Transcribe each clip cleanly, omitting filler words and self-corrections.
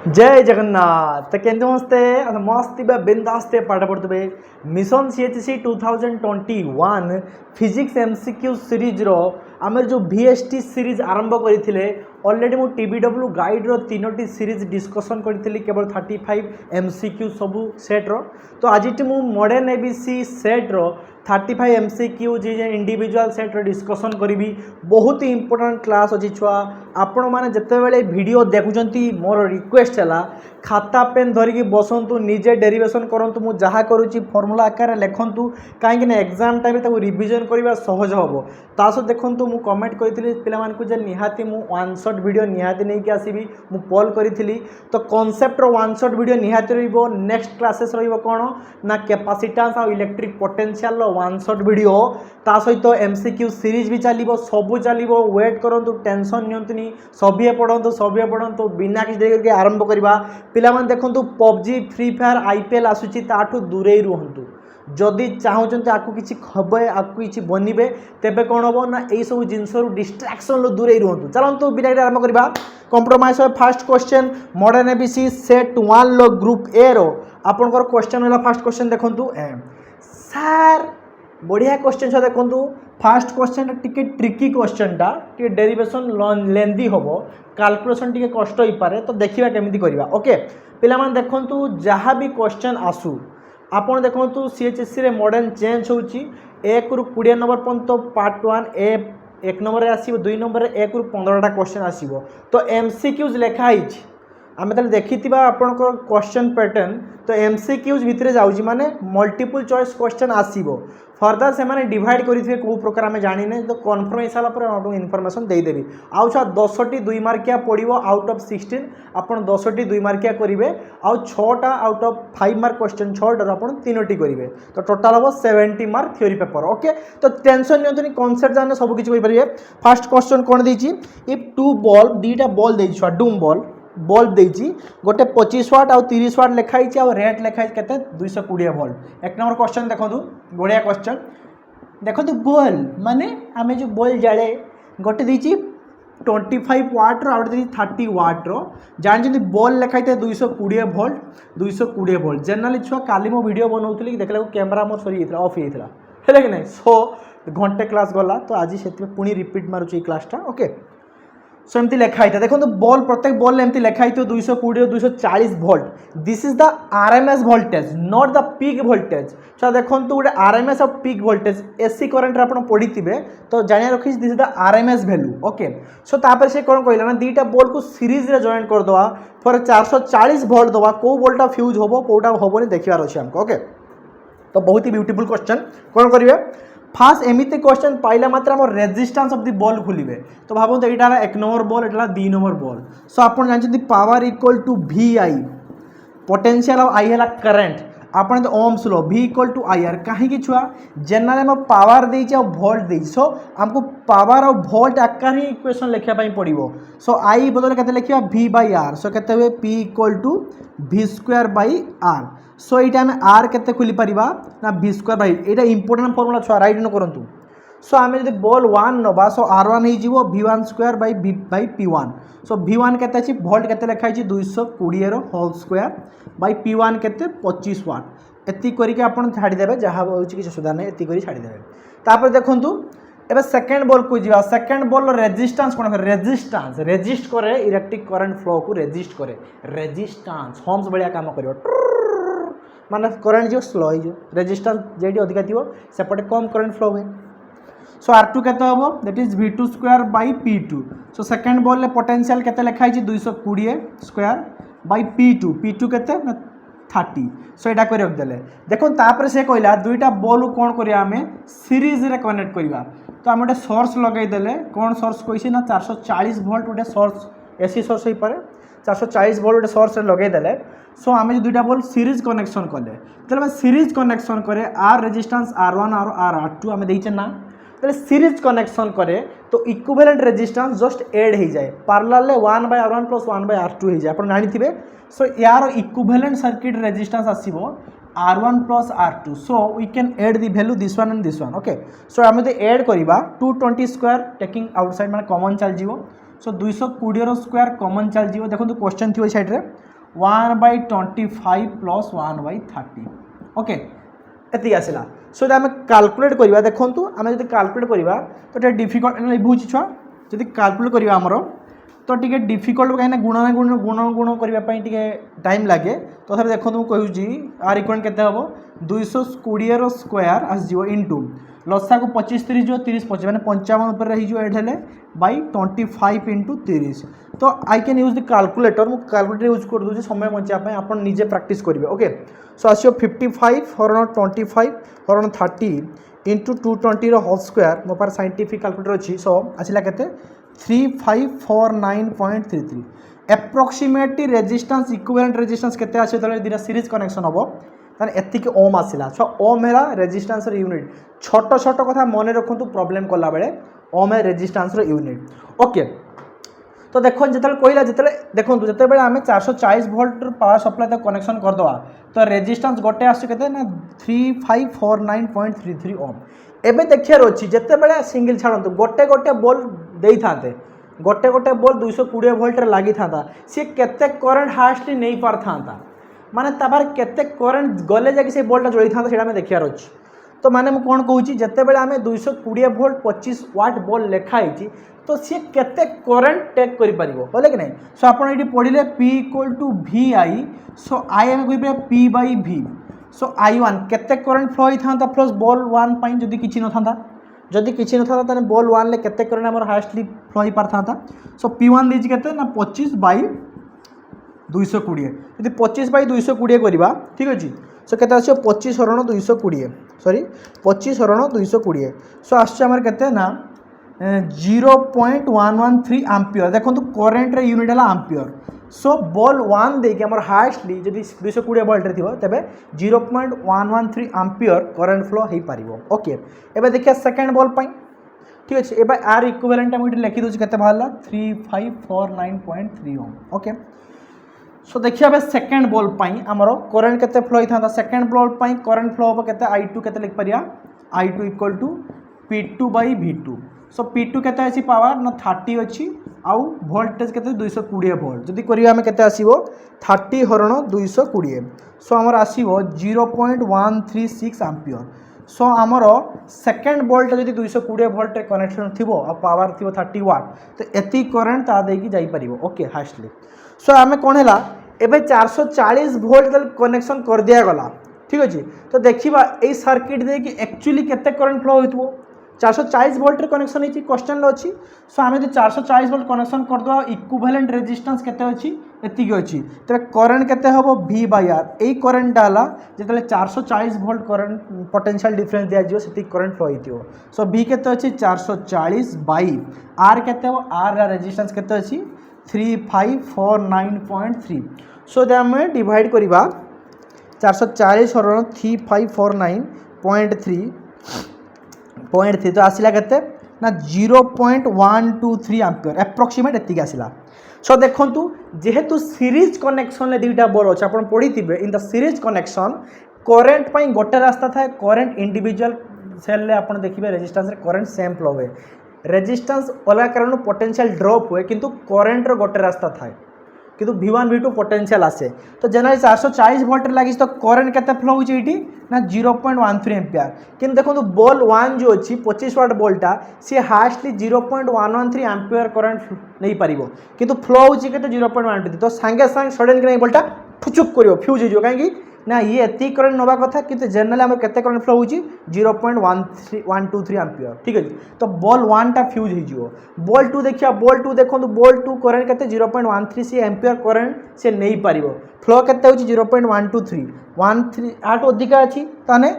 जय जगन्नाथ तो केंद्र मस्ते मस्त बिंदास्ते पाठ पढ़ुवे mission CHC 2021 physics MCQ series रो आम जो VST सीरीज आरंभ करते ऑलरेडी मु TBW गाइड रो तीनोटी सीरीज डिस्कसन करी केवल 35 MCQ सबू सेट रो तो आज मु मॉडर्न ABC सेट रो 35 MCQ जी इंडिविजुअल सेट रो डिस्कसन करी बहुत ही इंपोर्टेंट क्लास अच्छी छुआ आपण मैंने जिते वीडियो देखुंती मोर रिक्वेस्ट है खाता पेन धरिकी बसतु निजे डेरिवेशन करूँ मुझे जहाँ करुँची फर्मूला आकार लिखु कहीं एग्जाम टाइम रिविजन करवा सहज हम तासह देखूँ मुझे कमेंट करी पे निहाती मु वन शॉट वीडियो निहाती नहीं कि आसबि मु पोल करी तो कॉन्सेप्ट वन शॉट वीडियो निहाती रहिबो नेक्स्ट क्लासेस रहिबो कौन ना कैपेसिटेंस और electric potential one shot video ता सहित MCQ सीरीज भी चलो सबू चलो वेट करूँ टेंशन नियंतुनी सभी पढ़तु बिना किसी देरी करके आरंभ करवा पिलामान देखु पबजी फ्री फायर IPL आसूची ताठू दूरे रुहतु जदि चाहते आपको किसी खबे आपको किसी बनबे तेबे कौन हम ना यही सब जिनस डिस्ट्राक्शन दूरे रुहतु चलतु बिना आरंभ करवा compromise fast question modern ABC set 1 लो ग्रुप ए रो आपनकर क्वेश्चन है फास्ट क्वेश्चन देखु सार बढ़िया क्वेश्चन देखु फास्ट क्वेश्चन टिके ट्रिकी क्वेश्चनटा टे डेरिवेशन लेंदी हम कैलकुलेशन टिके कष्ट हो पारे तो देखिए केमिति करवा ओके पिलामान देखु जहाँ भी क्वेश्चन आसू आपन देखु CHSC रे मॉडर्न चेंज होची 1 रु 20 नंबर पर्यंत पार्ट 1 ए 1 नंबर आसीबो 2 नंबर 1 रु 15टा क्वेश्चन आसीबो तो MCQs लिखाई आम ताले देखिथिबा आपनकर क्वेश्चन पैटर्न तो MCQs भितरे जाउची माने मल्टीपल चॉइस क्वेश्चन आसीबो फर्दर से माने डिवाइड करिथिबे को प्रकार आम जानिने तो कन्फर्म हो सारा पर आपको इनफॉरमेशन देदेवी आउ छा 10टी 2 मार्किया पड़ो आउट ऑफ 16 आपन 10टी 2 मार्किया करेंगे आउ 6टा आउट ऑफ 5 मार्क क्वेश्चन 6टा आपन 3टी करेंगे तो टोटाल हम 70 मार्क थ्योरी पेपर ओके तो टेंशन नहीं कॉन्सेप्ट जाने सब किसी करेंगे फास्ट क्वेश्चन कौन देछि इफ 2 बॉल दीटा बॉल देछि डूम बॉल देछि गोटे 25 वाट और 30 वाट लिखाई और रेट लिखाई केते 220 वोल्ट एक नंबर क्वेश्चन देखो बढ़िया क्वेश्चन देखो बॉल माने आमे जो बॉल जाले गोटे देछि 25 वाट रो आउट 30 वाट रो जान बॉल लिखाई 220 वोल्ट 220 वोल्ट जनरली छुआ काली मो वीडियो बनाउतली देखला कैमरा मोर सरी इथला ऑफ हेथला हेले कि नहीं सो घंटे क्लास गला तो आज से पुणी रिपीट मारुची क्लासटा ओके सो एमती लिखाई था देखो बॉल प्रत्येक बॉल एमती लिखाई 220 240 volt this is the RMS voltage not the peak voltage so देखो गोटे RMS और पीक वोल्टेज AC करंट आप पढ़ी तो जानिया रखी this is the RMS value okay so तापर से कौन कहला ना दीटा बॉल को सीरीज रे जॉइन कर दवा फॉर 440 वोल्ट दवा को वोल्टा फ्यूज होबो कोटा होबोनी देखिबार अछि हमको ओके तो बहुत ही ब्यूटीफुल क्वेश्चन कौन करिवे फास्ट एमती क्वेश्चन पाइला मात्र आम रेजिस्टेंस ऑफ द बॉल खोलिए तो भावत यहाँ 1 नंबर बॉल एटा 2 नंबर बॉल सो आप जानते power equal to VI potential of I है करंट आपन ohm's law V equal to IR कहीं छुआ जनरल में पावर देछि और वोल्ट देछि सो हमको पावर और वोल्ट आकार ही इक्वेशन लिखा पड़ो सो I बदल के लिखा V/R सो केते हुए P इक्वल टू V²/R सो ये आम R के खोली पारिबा ना V²/, यहाँ इंपोर्टेंट फॉर्मूला छुआ राइट न करंतु सो आम जो बॉल 1 नवा सो R1 हो V1² सो V1 के वोल्ट के लिखाई 220 रो होल स्क्वायर बाई P1 के 25 वाट एति करके आप छाड़देवे जहाँ किसी असुविधा नहीं एति छाड़देवे तापर देखूँ एबे सेकेंड बॉल को जीवा सेकेंड बॉल रेजिस्टेंस कौन रेजिस्टेंस रेजिस्ट करे इलेक्ट्रिक करंट फ्लो को रेजिस्ट करे रेजिस्टेंस होम्स बढ़िया काम करियो माने करंट जो स्लो हो रेजिस्टेंस जेडी अधिका थी सेपटे कम करंट फ्लो हुए सो R2 केते हम that is V2² P2 so second ball potential केते लिखाई 220 स्क्वायर बाई P2 केते 30 सो यहाँ कर रखिदेले देखो तापर से कहला दुईटा बॉल कौन करिया आमे सीरीज रे कनेक्ट करिवा तो आम गोटे सोर्स लगेदेले कौन सोर्स कही ना 440 वोल्ट गोटे सोर्स AC सोर्स हो पारे 440 वोल्ट गोटे सोर्स लगेदेले सो आम जो दुईटा बॉल सीरीज कनेक्शन कले तो सीरीज कनेक्शन करे R रेजिस्टेंस R1 और R2 आम देचे ना तो सीरीज कनेक्शन करे तो इक्विवेलेंट रेजिस्टेंस जस्ट एड हो जाए पैरेलल 1/R1 + 1/R2 हो जाए आप जानी सो यार इक्विवेलेंट सर्किट रेजिस्टेंस आसीबो R1 + R2 so we can add the value this one and this one okay so आम एड करवा 220 स्क्वायर टेकिंग आउटसाइड माने कॉमन चल जीवो सो 220 स्क्वायर कॉमन चल जाइए देखो क्वेश्चन थी साइड रे 1/25 प्लस 1/30 ओके एति आसला सो आम कैलकुलेट करवा देखूँ आम जो कैलकुलेट करवा तो डिफिकल्ट बुझी छुआ जब कैलकुलेट करवा आमर तो टी डिफिकल्ट कहीं गुणन गुण गुण गुण करने टाइम लगे तो तथा देखो कहूँ आर इक्वल के हम 220 स्क्वायर आसो इंटू लसा को 25 30 जो 30 25 मैंने 55 उपर रही बाई 25 इंटू 30 तो I can use the calculator मुझे कैलकुलेटर यूज कर दूसरी समय बचापी आप निजे प्रैक्टिस करेंगे ओके सो आसो 55 हरण 25 हरण 30 इंटू 220 होल स्क्वायर मो पार साइंटिफिक कैलकुलेटर अच्छी सो आसला के 3549.33 एप्रोक्सीमेटली रेजिस्टेंस इक्विवेलेंट रेजिस्टेंस केते आछे तले दिरा सीरीज कनेक्शन हबो ताने एतिक ओम आसिला सो ओम हेला रेजिस्टेंस र यूनिट छोट छोट कथा मने रखंतु प्रॉब्लम कला बेले ओम है रेजिस्टेंस र यूनिट ओके तो देखो जिते कहला जिते देखो जिते बड़े आम 440 वोल्ट पावर सप्लाई तक कनेक्शन करदे तो रेजिस्टेंस गोटे आसते ना 3549.33 ओम एबे देखार अच्छी जिते बड़े सिंगल छाड़ू गोटे गोटे बॉल दे था गोटे गोटे बॉल 220 वोल्ट लगी था सी केते करंट हार्सली नहीं पार था माने तबार केते करंट गले जाकि से बॉलटा जोड़ी था सेटा में देखार अच्छी तो माने मुझे कौन कहूँ जिते बड़े आम 220 वोल्ट 25 वाट बॉल लिखाई तो सी केते करंट टेक करि परिबो होले कि नहीं सो आपण एटी पढिले P equal to VI so I हम कहि P बाय V सो I1 केते करंट फ्लो होई थांता प्लस बॉल 1 पाइन जदी किछि न थांता जदी किछि न थांता तने बॉल 1 ले केते करंट हमर हाईएस्टली फ्लो होई पार थांता सो P1 दिज केते ना 25 बाय 220 यदि 25 बाय 220 करबा ठीक अछि सो केते आछो 25 हरण 220 सॉरी 25 हरण 220 सो आछो हमर केते ना 0.113 आम्पियर देखो करेन्ट रे यूनिट है आम्पियर सो बॉल 1 देखिए आम हाईएस्टली जब 220 वोल्ट रे 0.113 आम्पियर करेन्ट फ्लो हो पार ओके एबे देखिए सेकेंड बॉल पाई ठीक अच्छे एबे आर इक्विवेलेंट हम लिखी दूसरी केते बाहरला 3549.3 ओम ओके सो देखिए एबे सेकेंड बॉल पाई आमर करेन्ट केते फ्लो होता सेकेंड बॉल पाई करेन्ट फ्लो हम केते I2 केते लिख परिया I2 equal to P2 by V2 so P2 केते अछि पावर ना 30 अछि आउ वोल्टेज केते 220 वोल्ट जदी करिया हमें केते आसीबो 30 हरण 220 सो हमर आसीबो 0.136 एम्पियर सो हमर सेकंड वोल्ट जदी 220 वोल्ट रे कनेक्शन थिबो आ पावर थिबो 30 वाट तो एति करंट ता देकी जाई परिबो ओके हाईएस्टली सो हमें कोन हैला एबे 440 वोल्ट कनेक्शन कर दिया गला ठीक अछि तो देखिबा ए सर्किट देकी एक्चुअली केते करंट फ्लो होइतबो 440 वोल्ट कनेक्शन होती क्वेश्चन अच्छी सो आम जो 440 वोल्ट कनेक्शन करदे इक्विवेलेंट रेजिस्टेंस केते अच्छी एतिक अच्छी तेरे करंट केते हबो V बाय R एई करंट डाला जेतले 440 वोल्ट करंट पोटेंशियल डिफरेंस दिया जिवो सेति करंट फ्लो होइतियो सो V केते अच्छी 440 बाय R केते हबो R रा रेजिस्टेंस केते अच्छी 3549.3 सो दे हम डिवाइड करिबा 440 हरण 3549.3 पॉइंट थी तो आसला केते ना 0.123 एम्पियर एप्रोक्सीमेट एतिक आसला सो देखंतु जेहेतु सीरीज कनेक्शन ले दुईटा बॉल अछि आपण पढी थिबे in the series connection current पई गोटे रास्ता थाए करंट इंडिविजुअल सेल ले आपण देखिबे रेजिस्टेंस रे करंट सेम फ्लो हुए रेजिस्टेंस अलग कारण पोटेंशियल ड्रॉप हुए किंतु करंट रो गोटे रास्ता थाए किंतु V1 V2 पोटेंशियल आसे तो जनरली 440 वोल्ट लगी तो करंट केते फ्लो होची एठी ना 0.13 एम्पियर किंतु देखो बॉल 1 जो अच्छी 25 वाट बॉलटा सी हाईएस्टली 0.113 एम्पियर करंट नहीं पारिबो किंतु फ्लो होची केते 0.12 तो संगे संग सडन के बॉलटा फुचुक करियो फ्यूज हो काहे कि ना ये एति करंट नवा कथा किंतु जनरली हमर केते करंट फ्लो होची 0.123 एम्पियर ठीक है तो बॉल 1 टा फ्यूज हो जिवो बॉल 2 देखिया बॉल 2 देखो बॉल 2 करंट केते 0.136 एम्पियर करंट से नहीं पारिबो फ्लो केते होची 0.123 13 आठ अधिक अछि ताने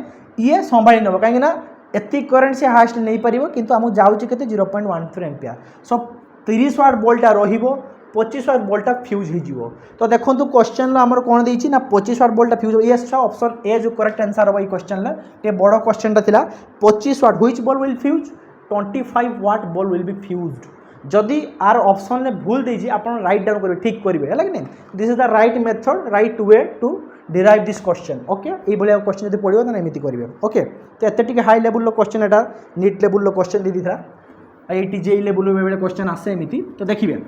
ये संभाली नबो काहे ना एति करंट से हाईएस्ट नहीं पारिबो किंतु हमु जाउची केते 0.13 एम्पियर सो 30 वाट बॉलटा रहिबो 25 वाट बॉलटा फ्यूज हो तो देखो क्वेश्चन आमर कौन देती ना 25 वाट बॉलटा फ्यूज ये ऑप्शन ए जो करेक्ट आंसर हम ये क्वेश्चन ये बड़ क्वेश्चन था 25 watt which bulb will fuse 25 watt bulb will be fused जदि आर ऑप्शन ने भूल देजी आप राइट डाउन करेंगे ठीक करेंगे है कि नहीं this is the right method right way to derive this question okay ये क्वेश्चन जो पढ़ो तो एमती करेंगे ओके तो एत हाई लेवल क्वेश्चन एटा नीट लेवल क्वेश्चन दी था आईआईटी जेई लेवल बेले क्वेश्चन आसे एमती तो देखिए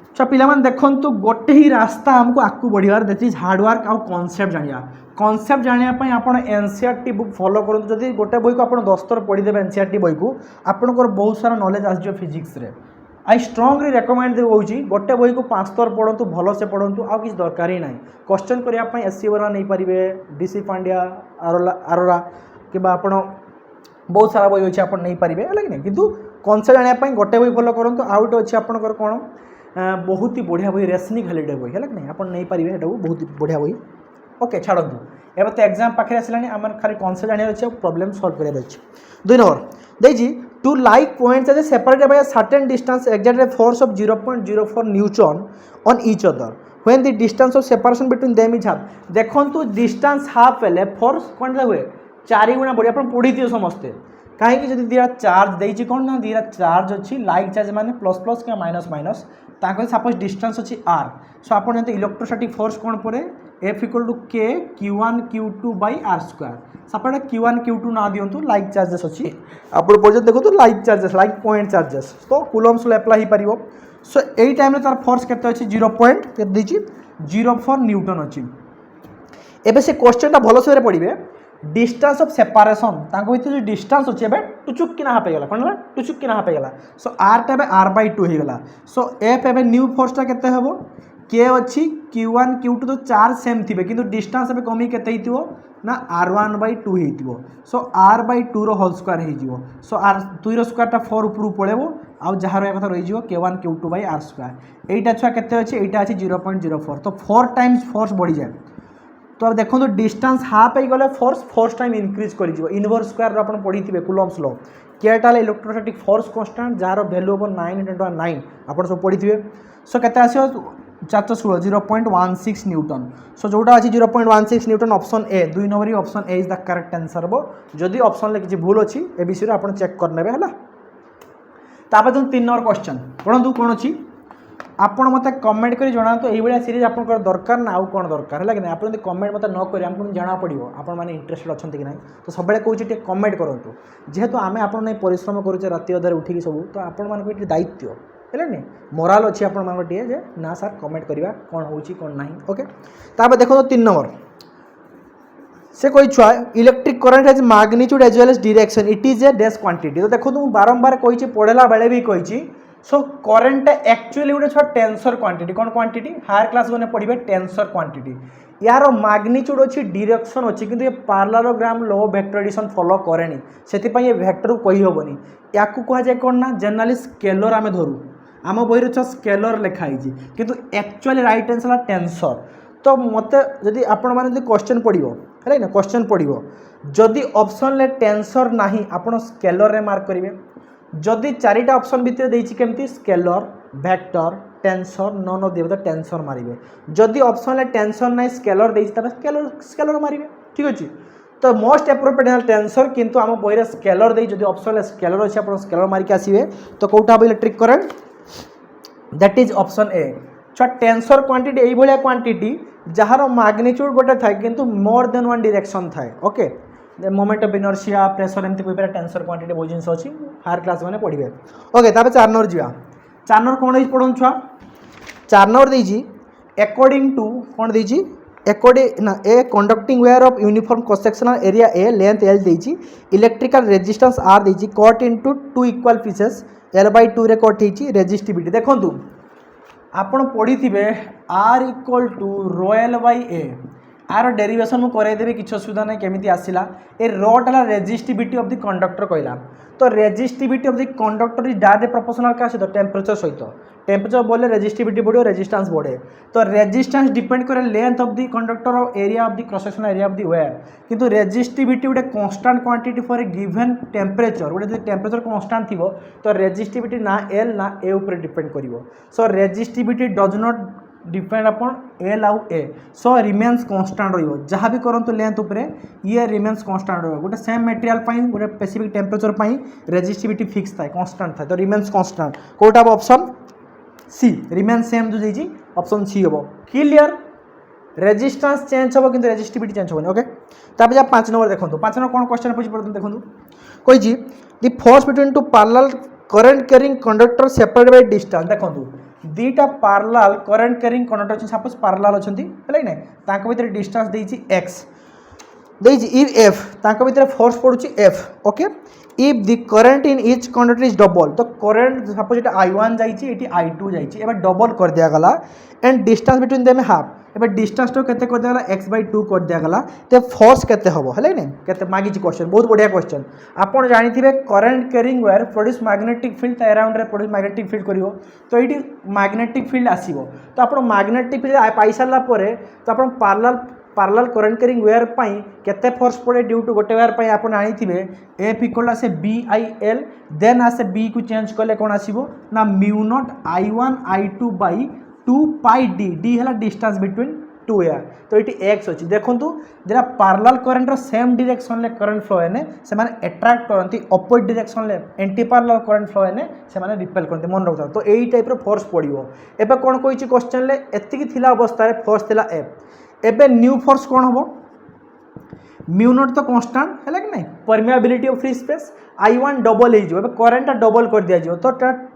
अच्छा पिलामान देखंतु गोटे ही रास्ता हमको आगू बढ़ियार दैट इज हार्डवर्क आउ कॉन्सेप्ट जानिया कॉन्सेप्ट जानिया आपण एनसीईआरटी बुक फॉलो करंतु जदि गोटे बही को आपण 10 थर पढ़ी देबे एनसीईआरटी बही को आपनकर बहुत सारा नॉलेज आसजो फिजिक्स रे आई स्ट्रांगली रेकमेंड देउची गोटे बही को 5 थर पढ़ंतु भलो से पढ़ंतु आ किछ दरकार ही नाही क्वेश्चन करिया पई एससी बरा नहीं परिबे डीसी पांड्या आरोरा किबा आपण बहुत सारा बही अछि आपण नहीं परिबे हला कि नहीं किंतु कॉन्सेप्ट जानिया पई गोटे बही फॉलो करंतु आउट अछि आपनकर कोन बहुत ही बढ़िया बही रेसनिक हॉलिडे बही है नहीं आप नहीं पारे एटा बहुत बढ़िया बही ओके छाड़ू एवं तो एग्जाम पाखे आसला आम खाली कॉन्सेप्ट जाना अच्छे प्रोब्लेम सॉल्व करार अच्छे 2 नंबर देखिए two like points are separated by a certain distance exerted force of 0.04 newton on each other when the distance of separation between them is half देखंतु डिस्टेंस हाफ हेले force कोन हुए 4 गुणा बढ़िया अपन पढ़ी दियो समस्ते कहीं जब दीटा चार्ज देछि कौन ना दीटा चार्ज अच्छी लाइक चार्ज माने प्लस प्लस क्या माइनस माइनस ताको सपोज डिस्टेंस अच्छी आर सो आप इलेक्ट्रोस्टैटिक फोर्स कौन पड़े एफ इक्वल टू के Q1 Q2 by are square suppose Q1 Q2 ना दिंतु लाइक चार्जेस अच्छी आप देखो तो like charges like point charges तो कूलम्स अप्लाई हो पार सो यही टाइम तार फोर्स केते अच्छी 0.04 न्यूटन अच्छी एबे से क्वेश्चन टा भल से पढ़े डिस्टेंस ऑफ सेपरेशन तांको भीतर जो डिस्टेंस अच्छे टुचुक किना हाफ गला कौन टुचुक किना हाफ गला सो आर टा R/2 हो गला सो एफ एबे न्यू फोर्सटा केते हबो के अच्छी Q1 Q2 तो चार्ज सेम थिबे किंतु डिस्टेंस एबे कमी केते हितिबो ना R1/2 हितिबो सो R/2 रो होल स्क्वायर हो जिवो सो R2 रो स्क्वायर टा 4 ऊपर पळेबो आ जहार या कथा रहि जिवो K1 Q2 bye R square एटा छुआ केते अछि एटा अछि 0.04 तो 4 टाइम्स फोर्स बढ़ी जाए तो अब देखो तो डिस्टेंस हाफ हो गले फोर्स टाइम इंक्रीज कर इनवर्स स्क्वायर आप पढ़ी थे कूलम्स लॉ केटा electrostatic force constant jar value हम 9 × 9 आप सब पढ़ी थे सो केते आसो 416 0.16 न्यूटन सो जोटा अच्छी 0.16 Newton option A 2 number option A is the correct answer हम जदि ऑप्शन ले किसी भूल अच्छी ए विषय आप चेक करने है तापर जो 3 नंबर क्वेश्चन पढ़ू कौन अच्छी आपण मत कमेंट कर जनातु ये सीरीज आप दरकार ना आउ कौन दरकार है कि आप कमेंट मत न कर जना पड़ो आप इंटरेस्टेड अच्छा कि ना तो सब कहे कमेंट करूँ जेहेतु आम आप परिश्रम करुचे राति अधार उठिकी सब तो आपण दायित्व है मोराल अच्छी आपटे जे ना सार कमेंट करवा कौन हो कौन ना ओके तापर देखो 3 नंबर से कोई छुआ electric current has magnitude as well as direction it is a dash quantity तो देखो तुम बारंबार कही पढ़ेला बेले भी कही सो करेंट एक्चुअली गोटे छुआ टेंसर क्वांटिटी कौन क्वांटिटी हायर क्लास मैंने पढ़े टेंसर क्वांटिटी यार मैग्नीट्यूड अच्छी डायरेक्शन अच्छी किंतु ये पार्लालोग्राम लो वेक्टर एडिशन फॉलो करेनी से ये वेक्टर कही हेनी या कहुए कौन ना जनरली स्केलर आम धरू आम बही रहा स्केलर लिखाई किंतु एक्चुअली राइट आंसर टेंसर तो मत जदि आपण मैंने क्वेश्चन पढ़ो है ना क्वेश्चन पढ़ो जदि ऑप्शन ले टेंसर ना आप स्केलर रे मार्क करेंगे जदि 4टा ऑप्शन भितर देछि केमती scalar vector tensor none of the tensor मारिबे जदि ऑप्शन ले टेंसर नै स्केलर देछि तबे स्केलर मारिबे ठीक अछि तो मोस्ट एप्रोप्रिएट है टेंसर किंतु आम बही स्केलर दे जदि ऑप्शन ले स्केलर अछि आपण स्केलर मारिक आसीबे तो कोटा हम electric current that is option A छा टेंसर क्वांटिटी एई भलिया क्वांटिटी जहार मैग्नीट्यूड गोटे थाए किंतु मोर देन वन डायरेक्शन थाए okay moment of inertia pressure एमती कोई टेंसर क्वांटिटी बहुत जिन अच्छी हायर क्लास मैंने पढ़े ओके तापर 4 नंबर जा 4 नंबर कौन पढ़ू छुआ 4 नंबर देजी अकॉर्डिंग टू कौन देजी अकॉर्डिंग ना a conducting wire of uniform cross sectional area A length L देजी इलेक्ट्रिकल रेजिस्टेंस आर देजी cut into 2 equal pieces L/2 रे कट होती रेजिस्टिविटी देखो आपण पढ़ी थे R इक्वल टू ρl/a आर डेरिवेशन मुझे करदेवी किसी असुविधा नहीं केमी आसला ए रटा रेजिस्टिविटी ऑफ द कंडक्टर कहला तो resistivity of the conductor is direct proportional क्या सहित टेम्परेचर सहित टेम्परेचर बढ़े रेजिस्टिविटी बढ़े रेजिस्टेंस बढ़े तो रेजिस्टेंस डिपेंड करे लेंथ ऑफ द कंडक्टर और area of the cross sectional area of the wire किंतु रेजिस्टिविटी गोटे constant quantity for a given temperature गोटे टेम्परेचर कांस्टेंट थी तो रेजिस्टिविटी ना एल ना ए ऊपर डिपेंड करिवो so resistivity does not depend upon L आउ ए सो रिमेन्स कांस्टेंट रहिबो जहाँ भी करंतु लेंथ उपरे ये रिमेन्स कांस्टेंट रहिबो गोटे सेम मटेरियल पई गोटे स्पेसिफिक टेम्परेचर पई रेजिस्टिविटी फिक्स थाए कांस्टेंट थाए तो रिमेन्स कांस्टेंट कोटा ऑप्शन सी रिमेन्स सेम जो देछि ऑप्शन सी हेबो क्लियर रेजिस्टेंस चेंज हेबो किंतु रेजिस्टिविटी चेंज होबो ओके तापर जा 5 नंबर देखंतु 5 नंबर कोन क्वेश्चन पूछि परतु देखंतु कोइ जी the force between two parallel current carrying conductor separate by distance देखो दीटा पार्लाल करंट कैरिंग कंडक्टर अच्छे सपोज पार्लाल अच्छा है ना तांको भीतर डिस्टेंस देछि x देछि इफ f तांको भीतर फोर्स पड़ुछि f okay if the current in each conductor is double तो करंट सपोज एटा i1 जाइछि एटी i2 जाइछि एबे डबल कर दिया गला and distance between them half एबे डिस्टेंस तो केते कर दिया गला x/2 कर दिया गला ते फोर्स केते हबो हले नै केते मागी छि क्वेश्चन बहुत बढ़िया क्वेश्चन आपण जानि थिबे current carrying wire produce magnetic field around रे प्रोड्यूस मैग्नेटिक फील्ड करिवो तो एटी मैग्नेटिक फील्ड आसीबो तो आपण मैग्नेटिक फील्ड पाई सारला परे तो आपण पार्लल करंट कैरिंग वायर पाई केते फोर्स पड़े ड्यू टू गोटे वायर पाई आपण आनी थिबे F इक्वल से BIL देन आसे B को चेंज करले कोन आसीबो ना mu not I1 I2 by 2 pi d d हला डिस्टेंस बिटवीन टू वायर तो ये x अच्छी देखो जरा पार्लल करंट सेम डायरेक्शन ले करंट फ्लो है से माने अट्रैक्ट करती अपोजिट डायरेक्शन ले एंटी पार्लल करंट फ्लो है से माने रिपेल करते मन रखता तो यही टाइप रो फोर्स पड़ो एबे कोन कहिछि क्वेश्चन ले एतिकी थिला अवस्था रे फोर्स थिला F एबे न्यू फोर्स कोन हबो म्यू नॉट तो कांस्टेंट है कि नहीं permeability of free space I1 double हो जो करंट डबल कर दिया जो तो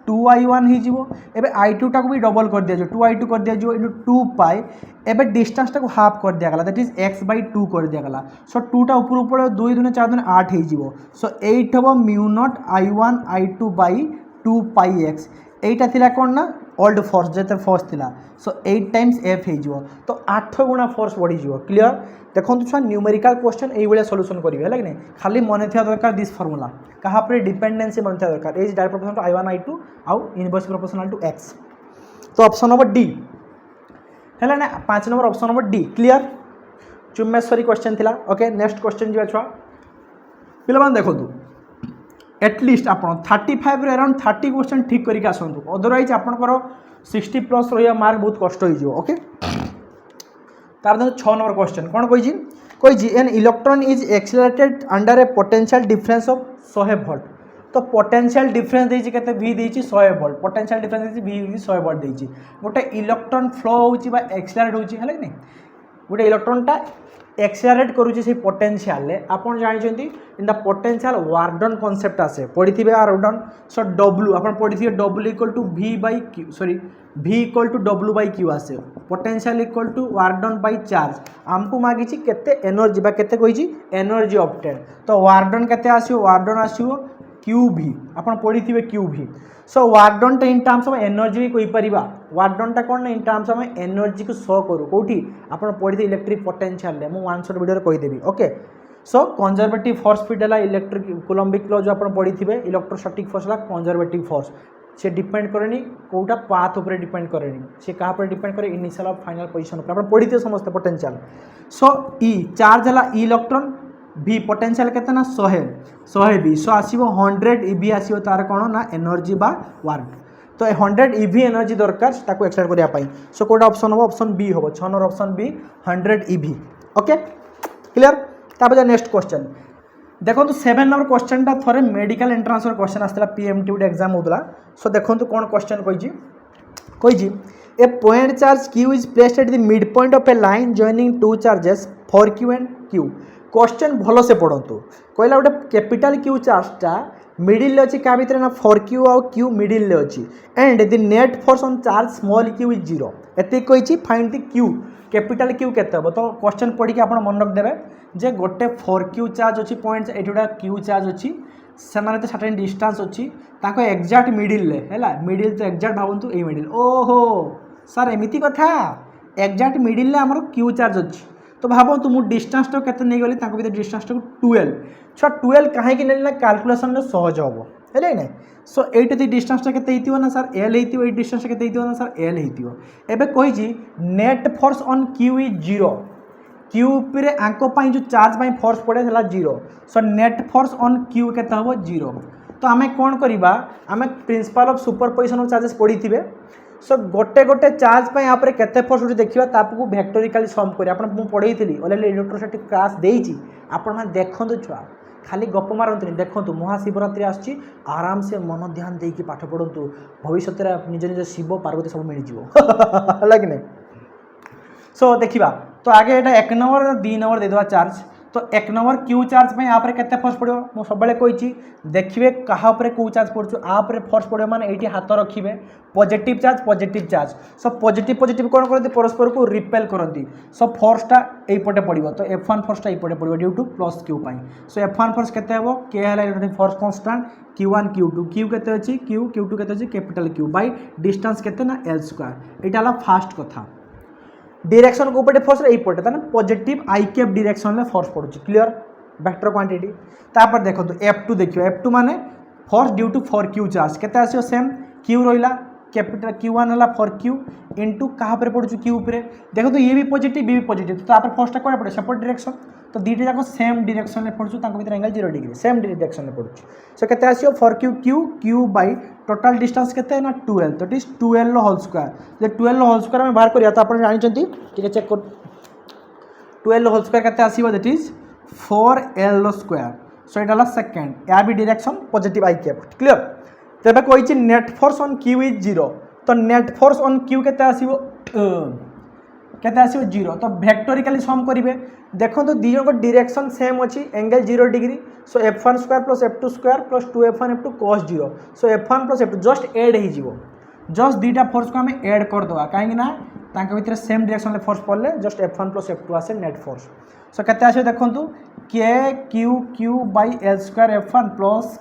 2I1 हो एबे I2 टाक भी डबल कर दिया जो 2I2 कर दिया जो इनटू 2 पाई एबे डिस्टेंस टाक हाफ कर दिया गला दैट इज x/2 कर दिया गला सो 2 टा ऊपर ऊपर 2 2 4 2 8 हो सो 8 हबो mu not I1 I2 by 2 pi x एटा थिला कोन ना ओल्ड फोर्स जेते फोर्स थिला सो 8 टाइम्स F हो तो 8 गुणा फोर्स बढ़ी जो क्लियर देखो छुआ न्यूमेरिकल क्वेश्चन एई बेले सॉल्यूशन करिवे है कि खाली मन थिया दरकार दिस फार्मूला कहा पर डिपेंडेंसी मन थिया दरकार is direct proportional to I1 I2 आउ इनवर्स प्रोपोर्शनल टू x तो ऑप्शन नंबर डी है ना 5 number option number D clear चुम्मेश्वरी क्वेश्चन थिला ओके नेक्स्ट क्वेश्चन जी छुआ पिला मान देखो एटलिस्ट आप 35 अराउंड 30 क्वेश्चन ठीक करके आसतु अदरवाइज आपंकर 60 प्लस रहा मार्क बहुत कष्ट हो ओके तार देखो 6 नंबर क्वेश्चन कौन कही an electron is accelerated under a potential difference of 100 volt तो पोटेंशियल डिफरेंस देछि केते v देछि 100 वोल्ट पोटेंशियल डिफरेंस देछि v 100 वोल्ट देछि गोटे इलेक्ट्रॉन फ्लो होछि बा एक्सीलरेट होछि है कि गोटे इलेक्ट्रॉनटा एक्सेलरेट करूँ से पोटेंशियल आपन जानते in the potential work done concept आसे पढ़ी वार्डन सो डब्ल्यू आप पढ़ी W equal to v by Q sorry v equal to W by Q आसे potential equal to work done by charge आमको मागी केते एनर्जी बा केते कही एनर्जी ऑब्टेन तो वार्डन केते आसीओ वार्डन आसीओ क्यू भी आपन पढ़ी क्यू भी so work done in terms of energy भी कही परिबा वार्डन कौन इन टर्म्स ऑफ एनर्जी को शो करू कौटी आप पढ़ी इलेक्ट्रिक पोटेंशियल मुझे वन शॉट वीडियो कहीदेवी okay so conservative force fit है इलेक्ट्रिक कूलम्बिक लॉ जो आप पढ़ी इलेक्ट्रोस्टैटिक फोर्स है कंजर्वेटिव फोर्स से डिपेंड करेनी कौटा पाथ उपर डिपेंड करेनी से क्या डिपेंड करे इनिशियल और फाइनल पोजीशन पर आप पढ़ी समस्त पोटेंशियल सो ई चार्ज है ई इलेक्ट्रॉन भी पोटेंशियल केते ना 100 भी सो आसीबो 100 EV आसीबो तार कोन ना एनर्जी बा वर्क तो 100 EV एनर्जी दरकार ताको एक्सट्रैक्ट करिया पाई सो कोड ऑप्शन हो ऑप्शन बी हो 6 number option B 100 EV okay clear तापर नेक्स्ट क्वेश्चन देखो 7 नंबर क्वेश्चन ता थरे मेडिकल एंट्रेंस और क्वेश्चन आस्तला PMT एग्जाम होतला सो देखो कोन क्वेश्चन कहिजी a point charge q is placed at the mid point of a line joining two charges four q and q question भल से पढ़तु कहला गोटे कैपिटल क्यू चार्जटा मिडिल अच्छी क्या भितर ना 4q आउ q मिडिल अच्छी and the net force on charge small q is 0 एति कही find the q capital Q केते हम तो क्वेश्चन पढ़ी आप मन रखिदेवे जे गोटे 4q चार्ज अच्छी पॉइंट एटा q चार्ज अच्छी से तो सर्टेन डिस्टेंस अच्छी ताको एक्जाक्ट मिडिल है मिडिल तो एक्जाक्ट भावतु ये मिडिल ओहो सर एमती कथा एक्जाक्ट मिडिल आमर q चार्ज अच्छी तो भावतु मु डिस्टेंस तो केते नहीं गली ताको डिस्टेंस तो 12 छा 12 कहीं ना कैलकुलेशन सहज हम है ना सो एट डिस्टेंस केते हितियो ना सर l हितियो एट डिस्टेंस केते हितियो ना सर l हितियो एबे कहिजी net force on q is 0 q पे आंको पाई जो चार्ज पाई फोर्स पड़े हला 0 so net force on q केते हबो 0 तो आमे कोन करिबा आमे principle of superposition of charges पढ़ी थिबे सो गोटे गोटे चार्ज पे यहाँ पर केते फोर्स देखा तापको वेक्टोरिकली सम कर आपको पढ़ी थी अलरेडी इलेक्ट्रोस्टैटिक क्लास देती आपण देखु छुआ खाली गप मारतुनि देखु महाशिवरात्रि आसुची आराम से मन ध्यान देकी पाठ पढ़ु भविष्य में निज निज शिव पार्वती सब मिल कि नहीं सो देखा तो आगे यहाँ 1 नंबर 2 नंबर देदेवा चार्ज तो 1 नंबर क्यू चार्ज पे यहाँ केते फोर्स पड़ो मु सब कही देखिए कहा क्यू चार्ज पड़ू आपरे फोर्स पड़ो माने ये हाथ रखिए पॉजिटिव चार्ज सो पॉजिटिव कौन करती परस्पर को रिपेल करती सो फोर्सटा यहीपटे पड़ो तो F1 फोर्सटा यहीपटे पड़ो ड्यू टू प्लस क्यू सो F1 फोर्स केते हेबो के है force constant Q1 Q2 Q केते अछि Q2 केते अछि कैपिटल Q बाय डिस्टेंस केते ना L स्क्वायर एटा फास्ट कथा डायरेक्शन को ऊपर फोर्स यहीपटे ताने पॉजिटिव आई कैप डायरेक्शन में फोर्स पड़ुछि क्लियर वेक्टर क्वांटिटी तापर देखो F2 देखियो F2 माने force due to for q charge केते आसियो सेम Q रहिला कैपिटल Q1 हला फॉर Q इनटू कहा पर पड़ुछि Q ऊपर देखो तो ये भी पॉजिटिव ये भी पॉजिटिव तो तापर फोर्सटा कोन पड़े सेपरेट डायरेक्शन तो दीटे जाको सेम डायरेक्शन में पड़ुछु तांको भीतर एंगल 0 डिग्री सेम डायरेक्शन में पड़ुछु सो केते आसियो for Q by total distance केते ना 12 तो इट इज 12 होल स्क्वायर जे 12 होल स्क्वायर में बाहर करिया तो आपण जानि चंती ठीक है चेक कर 12 होल स्क्वायर केते आसीबो that is 4L square so it हला सेकंड या भी डायरेक्शन पॉजिटिव आई कैप क्लियर तेबे कहिछि net force on Q is 0 तो नेट फोर्स ऑन Q केते आसीबो केते आसीबो 0 तो वेक्टोरिकली सम करिवे देखो तो दियो को डायरेक्शन सेम अछि angle 0 degree so F1 square plus F2 square plus 2F1 F2 cos 0 so F1 plus F2 just add ही जीवो जस्ट दीटा फोर्स को हमें ऐड कर दवा काहे ना तांका भीतर सेम डायरेक्शन में फोर्स पड़ले जस्ट F1 प्लस F2 आसे नेट फोर्स सो केते आसे देखंतु Q by L square F1 plus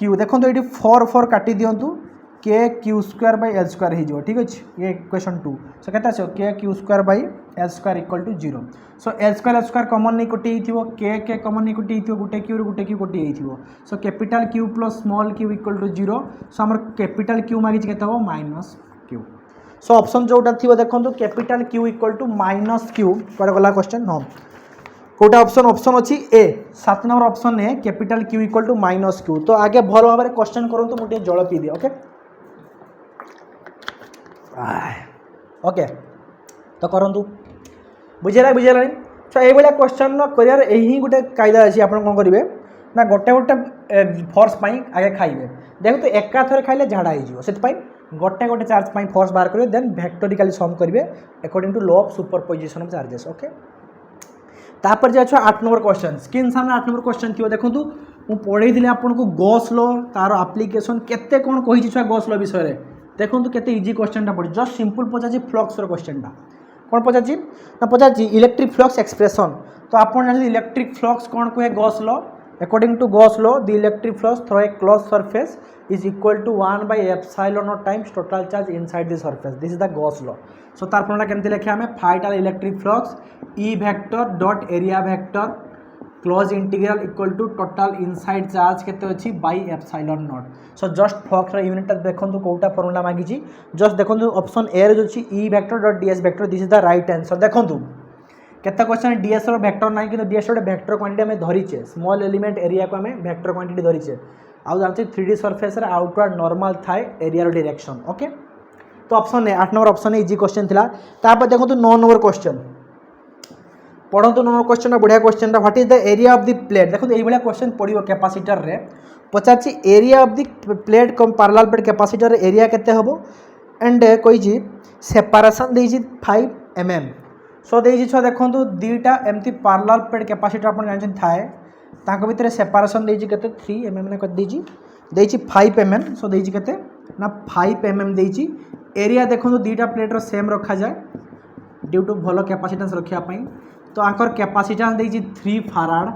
Q देखंतु एटी 4 काटी दियंतु Q square by L square हो ठीक अच्छे ये क्वेश्चन 2 सो केते आसे Q square by L square equal to 0 so L square common नहीं कटी हिथिबो K कॉमन नहीं कटी हिथिबो गुटे Q कटी हिथिबो so capital Q plus small q equal to 0 so हमर कैपिटल Q मागी केते हो -q सो ऑप्शन जोटा थिबो देखंतु capital Q equal to -q पर गला क्वेश्चन नो कोटा ऑप्शन अछि ए 7 नंबर ऑप्शन है capital Q equal to -q तो आगे भलो भाबरे क्वेश्चन करंतु मुटे जळ पी दे ओके ओके तो करंतु बुझेला तो ये भाया क्वेश्चन कर यही गोटे कायदा अच्छी आप करेंगे ना गोटे फोर्स आगे खाइबे देखो तो एका थरे खाइले झाड़ा हो गोटे गोटे चार्ज फोर्स बाहर करेंगे देन वेक्टोरिकली सम करेंगे according to law of superposition of charges okay तापर जे 8 नंबर क्वेश्चन स्क्रीन सामने 8 नंबर क्वेश्चन थी देखो मुझे पढ़ाई आपको गॉस लॉ तार एप्लिकेशन केते कौन कही छुआ गॉस लॉ विषय में देखो केते इजी क्वेश्चन पड़ी जस्ट सिंपल पचार फ्लक्स क्वेश्चन कौन पचार ना पचार इलेक्ट्रिक फ्लक्स एक्सप्रेशन तो आप जानते इलेक्ट्रिक फ्लक्स कौन कहे gauss law according to gauss law the electric flux through a close surface is equal to 1/epsilon times total charge inside the surface this is the gauss law so तार formula केमती लिखे आम फाइट electric flux E vector dot area vector close integral equal to total inside charge केते अछि by epsilon not so just flux unit देखो कोटा formula मागी जस्ट देखो ऑप्शन ए रे जो ई vector dot DS vector this is the right answer देखो केते क्वेश्चन डीएस रो वेक्टर नाही कि डीएस रो वेक्टर क्वांटिटी में धरिचे स्मॉल एलिमेंट एरिया को हमें वेक्टर क्वांटिटी धरिचे आउ जानते 3D सरफेस रे आउटवर्ड नॉर्मल थाए एरिया रो डायरेक्शन ओके तो option A 8 number option easy question थिला तापर देखो 9 नंबर क्वेश्चन पढ़ो 9 नंबर क्वेश्चन बढ़िया question what is the area of the plate देखो यही भाया क्वेश्चन पड़ो कैपेसिटर रे पचार एरिया ऑफ द प्लेट कम पैरेलल प्लेट कैपेसिटर एरिया केते हबो एंड कही सेपरेशन देजी 5 mm सो देजी छ देखो दुईटा एमती पैरेलल प्लेट कैपेसिटर आप जानते थाए ताको भितर सेपरेशन देजी केते 3 mm ने कर देजी 5 mm सो देजी केते ना 5 mm देजी एरिया देखो दुईटा प्लेट रो सेम रखा जाए ड्यू टू भलो कैपेसिटेंस रखिया पई तो आंकर कैपेसिटेंस देजी 3 फैराड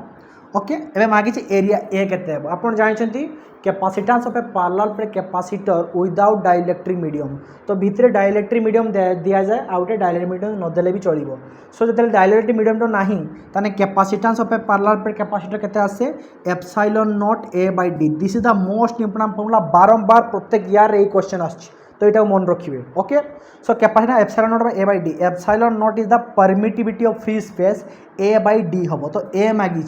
ओके एबे मागी एरिया ए केते है आपण जानछंती capacitance of a parallel plate capacitor without dielectric medium तो भितर डाइलेक्ट्रिक मीडियम दिया जाए आउटे डाइलेक्ट्रिक मीडियम न देले भी चलिबो सो जते डाइलेक्ट्रिक मीडियम तो नाही ताने capacitance of a parallel plate capacitor केते आसे epsilon not A by D this is the most important formula बारंबार प्रत्येक ईयर रे क्वेश्चन आछि तो ये मन रखिए okay so capacitor epsilon not by A by D epsilon not is the permittivity of free space A by D हम तो ए मागी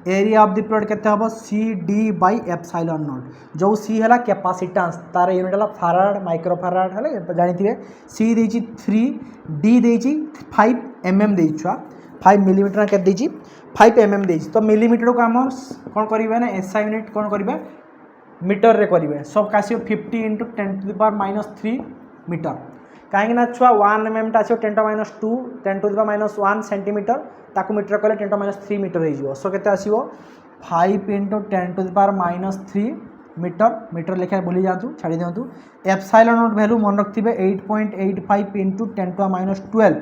एरिया ऑफ द प्लेट केते हबो C D by epsilon not जो सी हला कैपेसिटेंस तार unit हला farad micro farad हले जानिथिबे सी देछि 3 डी देछि 5 mm देछि छुआ 5 मिलीमीटर के देछि 5 mm देछि तो मिलीमीटर को हम कोन करिवे ना एसआई यूनिट कोन करिवे मीटर रे करिवे सब कासियो 50 × 10⁻³ मीटर कहीं छुआ 1 mm टा 10⁻², 10⁻⁻1 सेंटीमीटर ताकू मीटर कले 10⁻³ मीटर हो। सो के 5 × 10⁻³ मीटर मीटर लिखा भूली जातु छाड़ी दिंतु। एप्सिलॉन नॉट वैल्यू मन रखिए 8.85 × 10⁻12।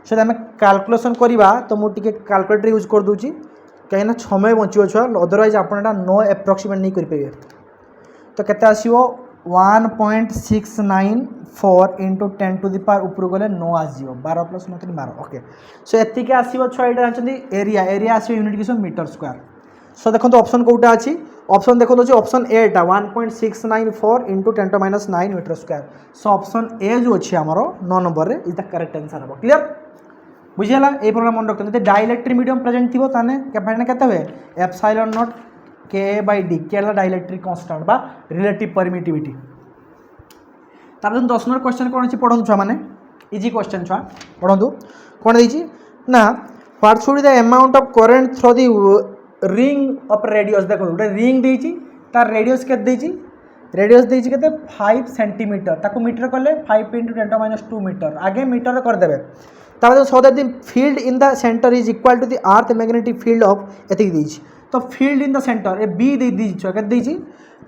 सो आम कैलकुलेशन करवा तो मुझे कैलकुलेटर यूज कर दूची कहीं समय बचो छुआ, अदरवाइज आप नो एप्रोक्सीमेट नहीं करेंगे। तो केते आसीबो 1.694 × 10⁻, ऊपर गले 9 आसीबो 12 + 9 = 12। ओके सो एतिक आसीबो छुआ एटा जानछन्ती एरिया एरिया आसीबो यूनिट किस मीटर स्क्वायर। सो देखो ऑप्शन कोटा अच्छी ऑप्शन देखो अच्छे ऑप्शन ए टा 1.694 × 10⁻9 metre square. So option A जो अच्छी आमर 9 नंबर रे इज द करेक्ट आंसर हम। क्लियर बुझीगला ये प्रोग्राम मन रखते डाइलेक्ट्रिक मीडियम प्रेजेंट थी ताने केते हुए एप्सिलॉन नॉट K/D के डाइलेक्ट्रिक कांस्टेंट बा रिलेटिव परमिटिविटी। तार 10 नंबर क्वेश्चन कौन अच्छी पढ़ु छुआ मैंने इजी क्वेश्चन छुआ पढ़ु कौन देछि ना what should the amount of current through the ring of radius. देखो गोटे रिंग देछि तार रेडियस के देछि रेडियस देछि केते 5 सेंटीमीटर ताको मीटर कले 5 × 10⁻² मीटर आगे मीटर कर देबे। तार so that the field in the centre is equal to the earth magnetic field of एतिक देछि। तो फील्ड इन द सेंटर ए बी दे दीजिए के दीजिए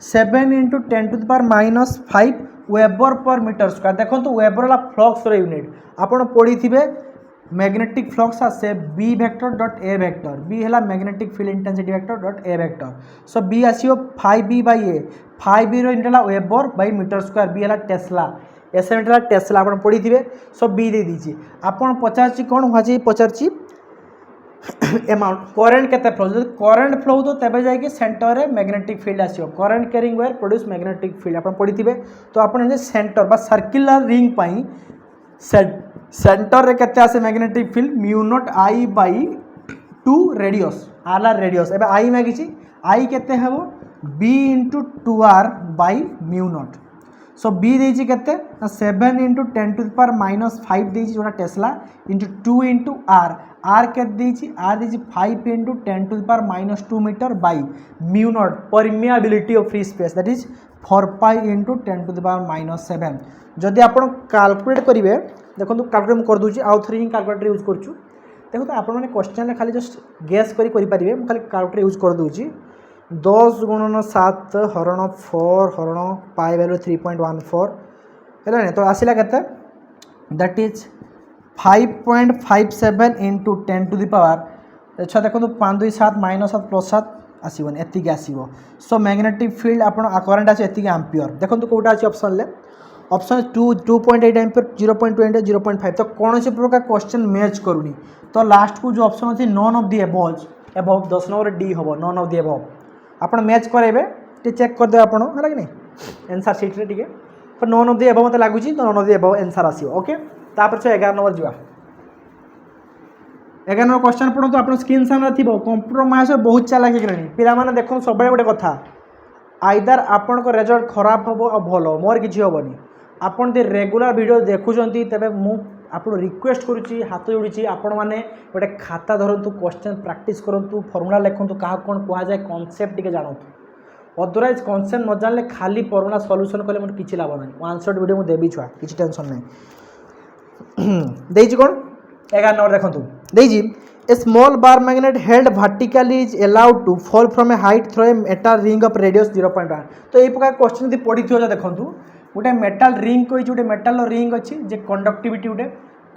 7 × 10⁻5 वेबर पर मीटर स्क्वायर। देखो तो वेबर वाला फ्लक्स यूनिट आपड़ पढ़ी थे मैग्नेटिक फ्लक्स आसे B vector dot A vector B है magnetic field intensity vector dot A vector. So B आसो 5b/a 5b यूनिट है weber by metre square B है टेस्ला एस यूनिट है टेस्ला आप पढ़ी थे। सो बी दे दीजिए आपड़ पचार कौन हुआ पचार अमाउंट करंट केते फ्लो जो करंट फ्लो तो तबे जाके सेंटर रे मैग्नेटिक फील्ड आसियो current carrying wire produce magnetic field आप पढ़ी थे। तो आप सेंटर बा सर्कुलर रिंग पाई सेंटर रे केते आसे मैग्नेटिक फील्ड μ0I/2 रेडियस आला रेडियस एबे आई मागिछि आई केते हेबो b × 2r/μ0। सो बी देछि केते 7 × 10⁻5 देछि जोटा टेस्ला इंटू 2 × r के देछि r देछि 5 × 10⁻² metre by μ0 permeability of free space that is 4π × 10⁻7। जदि आप कैलकुलेट करेंगे देखो कैलकुलेट कर दूसरी आउ थे कैलकुलेटर यूज करुँ। देखो तो आप क्वेश्चन खाली जस्ट गेस करें खाली कैलकुलेटर यूज कर दूसरी 10 × 7 हरण 4 हरण पाई वैल्यू 3.14 है तो आसला केते दैट इज 5.57 × 10⁻। अच्छा देखो 5 2 7 -7 +7 आसबन एतिक आसो। सो मैग्नेटिक फील्ड आप करंट आस एतिक एम्पियर। देखो कौटा अच्छी ऑप्शन ले ऑप्शन 2.8 एम्पियर 0.20 0.5। तो कौन से प्रकार क्वेश्चन मैच करूनी तो लास्ट को जो ऑप्शन अच्छी none of the above 10 number D हम नॉन ऑफ दी एबव आप मैच करेंगे टे चेक करदे आप है कि नहीं आंसर सीट रे टिके तो नॉन ऑफ दी एबव मत लगुच तो none of the above answer आसो। ओके तापर 11 नंबर जा 11 नंबर क्वेश्चन पढ़ो तो आप स्क्रीन सामने थी कंप्रोमाइज बहुत चालाक होगी पिला माने देखो सब गोटे कथा आइदर आपण को रिजल्ट खराब हम और भल मोर किसी हेनी आपन दे रेगुलर वीडियो देखुंत तेरे मु आपको रिक्वेस्ट करुच्ची हाथ जोड़ी आपण मैंने गोटे खाता धरतु क्वेश्चन प्रैक्टिस करूँ फर्मुला लिखु क्या कौन कहुए कनसेप्ट टी जानतु अदरवाइज कनसेप्ट न जानले खाली फर्मुला सॉल्यूशन कले मोर किसी लाभ ना वन शॉट वीडियो मुझे देवी छुआ किसी टेंशन नहीं देजी कौन 11 नंबर देखो देजी a small bar magnet held vertically is allowed to fall from a height through a metal ring of radius 0.1। तो ये प्रकार क्वेश्चन यदि पढ़ी थो देखो गोटे मेटल रिंग कही गोटे मेटल रिंग अच्छी जे कंडक्टिविटी गोटे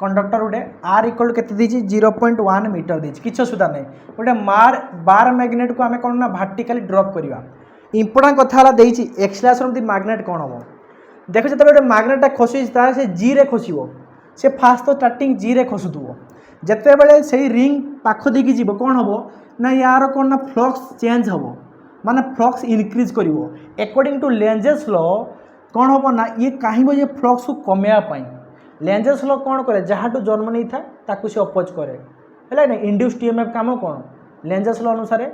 कंडक्टर गोटे आर इक्वल के 0.1 मीटर देछि किछ असुविधा नहीं गोटे बार मैग्नेट को आम कौन ना वर्टिकली ड्रॉप करवा इंपोर्टेंट कथा देछि एक्सलेशन ऑफ द मैग्नेट कौन हम देखो जो गोटे मैग्नेटा खसी तार से जी रे खसब से फास्ट तो स्टार्टिंग जी रे खसुव जिते बड़े से रिंग पाख देकी जीव कौन हम ना यार कौन ना फ्लक्स चेंज हम माने फ्लक्स इनक्रीज कर अकॉर्डिंग टू लेंजेस लॉ कौन हम ना ये कहीं ये फ्लक्स को कमेवाई लेंजेस लॉ कौन करे जहाँ जन्म नहीं था से अपोज करे है ना इंड्यूस्ड ईएमएफ काम कौन लेंजेस लॉ अनुसार है